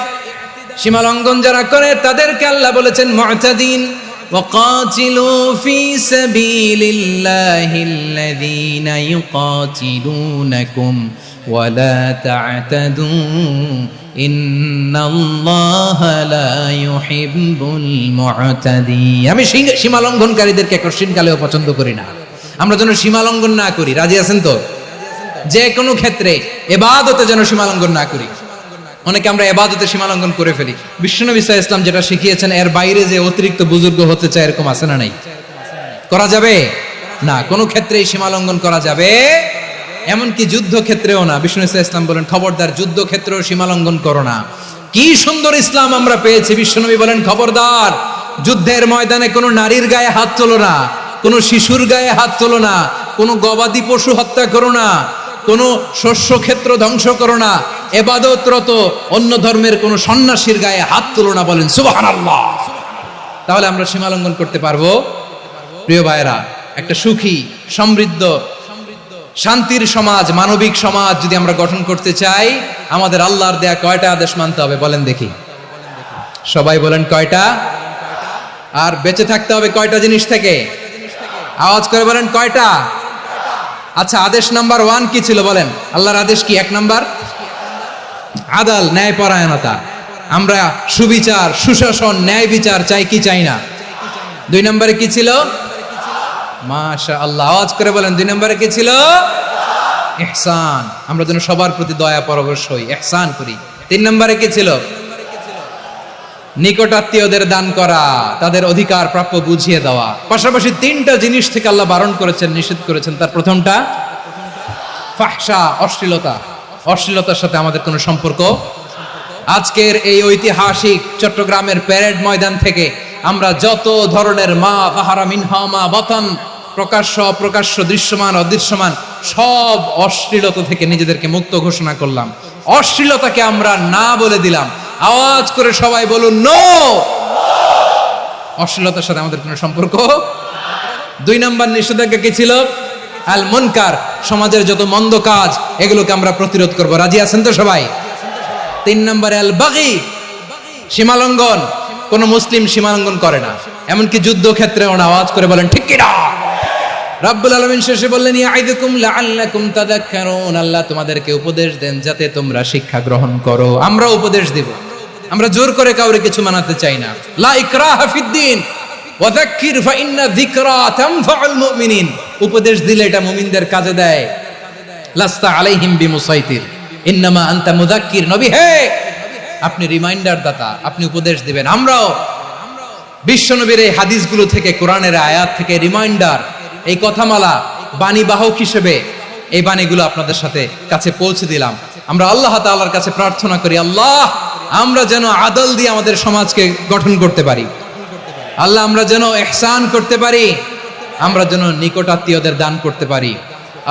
সীমা লঙ্ঘন যারা করে তাদেরকে আল্লাহ বলেছেন মুতাদিন। ওয়াকাতিলু ফি সাবিলিল্লাহিল্লাযীনা ইউকাতিলুনাকুম ওয়া লা তা'তাদু ইন্নাল্লাহা লা ইউহিব্বুল মুতাদিন। আমি সীমা লঙ্ঘনকারীদেরকে কঠিনকালেও পছন্দ করি না। আমরা যেন সীমা লঙ্ঘন না করি। রাজি আছেন তো? যে কোনো ক্ষেত্রে ইবাদতে যেন সীমা লঙ্ঘন না করি। অনেকে আমরা ইবাদতে সীমা লঙ্ঘন করে ফেলি। বিশ্বনবী সাল্লাল্লাহু আলাইহি ওয়াসাল্লাম যেটা শিখিয়েছেন, এর বাইরে যে অতিরিক্ত বুজুর্গ হতে চায়, এরকম আছে না নাই? করা যাবে না, কোনো ক্ষেত্রেই সীমা লঙ্ঘন করা যাবে, এমনকি যুদ্ধ ক্ষেত্রেও না। বিশ্বনবী সাল্লাল্লাহু আলাইহি ওয়াসাল্লাম বলেন, খবরদার যুদ্ধ ক্ষেত্রেও সীমা লঙ্ঘন করো না। কি সুন্দর ইসলাম আমরা পেয়েছি। বিশ্বনবী বলেন, খবরদার যুদ্ধের ময়দানে কোনো নারীর গায়ে হাত তোলো না, কোনো শিশুর গায়ে হাত তোলো না, কোনো গবাদি পশু হত্যা করো না, কোনো শস্য ক্ষেত্র ধ্বংস করো না, ইবাদতরত অন্য ধর্মের কোনো সন্ন্যাসীর গায়ে হাত তোলো না। বলেন সুবহানাল্লাহ। তাহলে আমরা সীমা লঙ্ঘন করতে পারবো? প্রিয় ভাইরা, একটা সুখী, সমৃদ্ধ, শান্তির সমাজ, মানবিক সমাজ যদি আমরা গঠন করতে চাই, আমাদের আল্লাহর দেয়া কয়টা আদেশ মানতে হবে বলেন দেখি? সবাই বলেন কয়টা? আর বেঁচে থাকতে হবে কয়টা জিনিস থেকে? আওয়াজ করে বলেন কয়টা? আচ্ছা, আদেশ নাম্বার 1 কি ছিল বলেন? আল্লাহর আদেশ কি? 1 নাম্বার আদাল, ন্যায়পরায়ণতা। আমরা সুবিচার, সুশাসন, ন্যায় বিচার চাই কি চাই না? 2 নম্বরে কি ছিল? মাশাআল্লাহ, আওয়াজ করে বলেন 2 নম্বরে কি ছিল? ইহসান। আমরা যেন সবার প্রতি দয়া পরবশ হই, ইহসান করি। 3 নম্বরে কি ছিল? নিকটাত্মীয়দের দান করা, তাদের অধিকার প্রাপ্য বুঝিয়ে দেওয়া। পাশাপাশি তিনটা জিনিস থেকে আল্লাহ বারণ করেছেন, নিষেধ করেছেন। তার প্রথমটা ফাহশা, অশ্লীলতা। অশ্লীলতার সাথে আমাদের কোনো সম্পর্ক। আজকের এই ঐতিহাসিক চট্টগ্রামের প্যারেড ময়দান থেকে আমরা যত ধরনের মা যাহারা মিনহা মা বাতান, প্রকাশ্য অপ্রকাশ্য, দৃশ্যমান অদৃশ্যমান, সব অশ্লীলতা থেকে নিজেদেরকে মুক্ত ঘোষণা করলাম। অশ্লীলতাকে আমরা না বলে দিলাম। আওয়াজ করে সবাই বলুন নো। অশ্লীলতার সাথে আমাদের কোনো সম্পর্ক। 2 নম্বর নিষেধাজ্ঞা কি ছিল? আল মুনকার, সমাজের যত মন্দ কাজ এগুলোকে আমরা প্রতিরোধ করব। রাজি আছেন তো সবাই? 3 নম্বরে আল বাগি, সীমালঙ্ঘন। কোন মুসলিম সীমালঙ্ঘন করে না, এমনকি যুদ্ধক্ষেত্রে ওনা আওয়াজ করে বলেন ঠিক কি না। রব্বুল আলামিন শেষে বললেন ইয়াইদুকুম লাআল্লাকুম তাযাক্কারুন, আল্লাহ তোমাদেরকে উপদেশ দেন যাতে তোমরা শিক্ষা গ্রহণ করো। আমরা উপদেশ দেব, আমরা জোর করে কাউরে কিছু মানাতে চাই না। লা ইকরাহা ফিদ্দিন ওয়া যাক্কির ফাইন্না যিকরা তানফাউল মুমিনিন। উপদেশ দিলে এটা মুমিনদের কাজে দেয়। লাস্তা আলাইহিম বিমুসাইতির ইন্নামা আনতা মুযাক্কির। নবী হে, আপনি রিমাইন্ডার দাতা, আপনি উপদেশ দিবেন। আমরাও বিশ্বনবীর এই হাদিসগুলো থেকে, কোরআনের আয়াত থেকে রিমাইন্ডার, এই কথামালা বাণীবাহক হিসেবে এই বাণীগুলো আপনাদের সাথে কাছে পৌঁছে দিলাম। আমরা আল্লাহ তাআলার কাছে প্রার্থনা করি, আল্লাহ আমরা যেন আদল দিয়ে আমাদের সমাজকে গঠন করতে পারি। আল্লাহ আমরা যেন ইহসান করতে পারি, আমরা যেন নিকটাত্মীয়দের দান করতে পারি।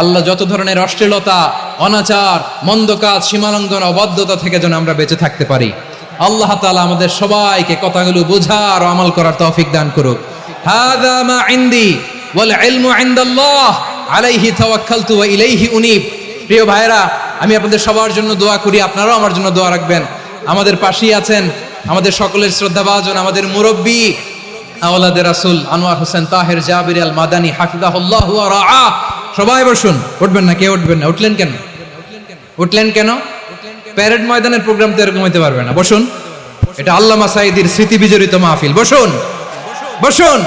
আল্লাহ যত ধরনের অশ্লীলতা, অনাচার, মন্দ কাজ, সীমালঙ্ঘন, অবাধ্যতা থেকে যেন আমরা বেঁচে থাকতে পারি। আল্লাহ তাআলা আমাদের সবাইকে কথাগুলো বোঝার ও আমল করার তৌফিক দান করুক। হাযা মা ইনদি ওয়াল ইলমু ইনদাল্লাহ আলাইহি তাওয়াক্কালতু ওয়া ইলাইহি উনীব। প্রিয় ভাইরা, আমি আপনাদের সবার জন্য দোয়া করি, আপনারাও আমার জন্য দোয়া রাখবেন। আমাদের পাশেই আছেন আমাদের সকলের শ্রদ্ধাভাজন আমাদের মুরব্বী আওলাদে রাসূল আনোয়ার হোসেন তাহের জাবির আল মাদানী হাফিজাহুল্লাহ ওয়া রাআ। সবাই বসুন। উঠবেন না? কে উঠবেন না? উঠলেন কেন? উঠলেন কেন? প্যারেড ময়দানের প্রোগ্রাম তো এরকম হইতে পারবে না। বসুন, এটা আল্লামা সাঈদীর স্মৃতি বিজড়িত মাহফিল। বসুন, বসুন,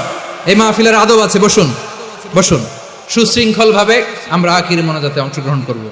এই মাহফিলের আদব আছে। বসুন, বসুন। সুশৃঙ্খল ভাবে আমরা আখির মোনাজাতে অংশগ্রহণ করব।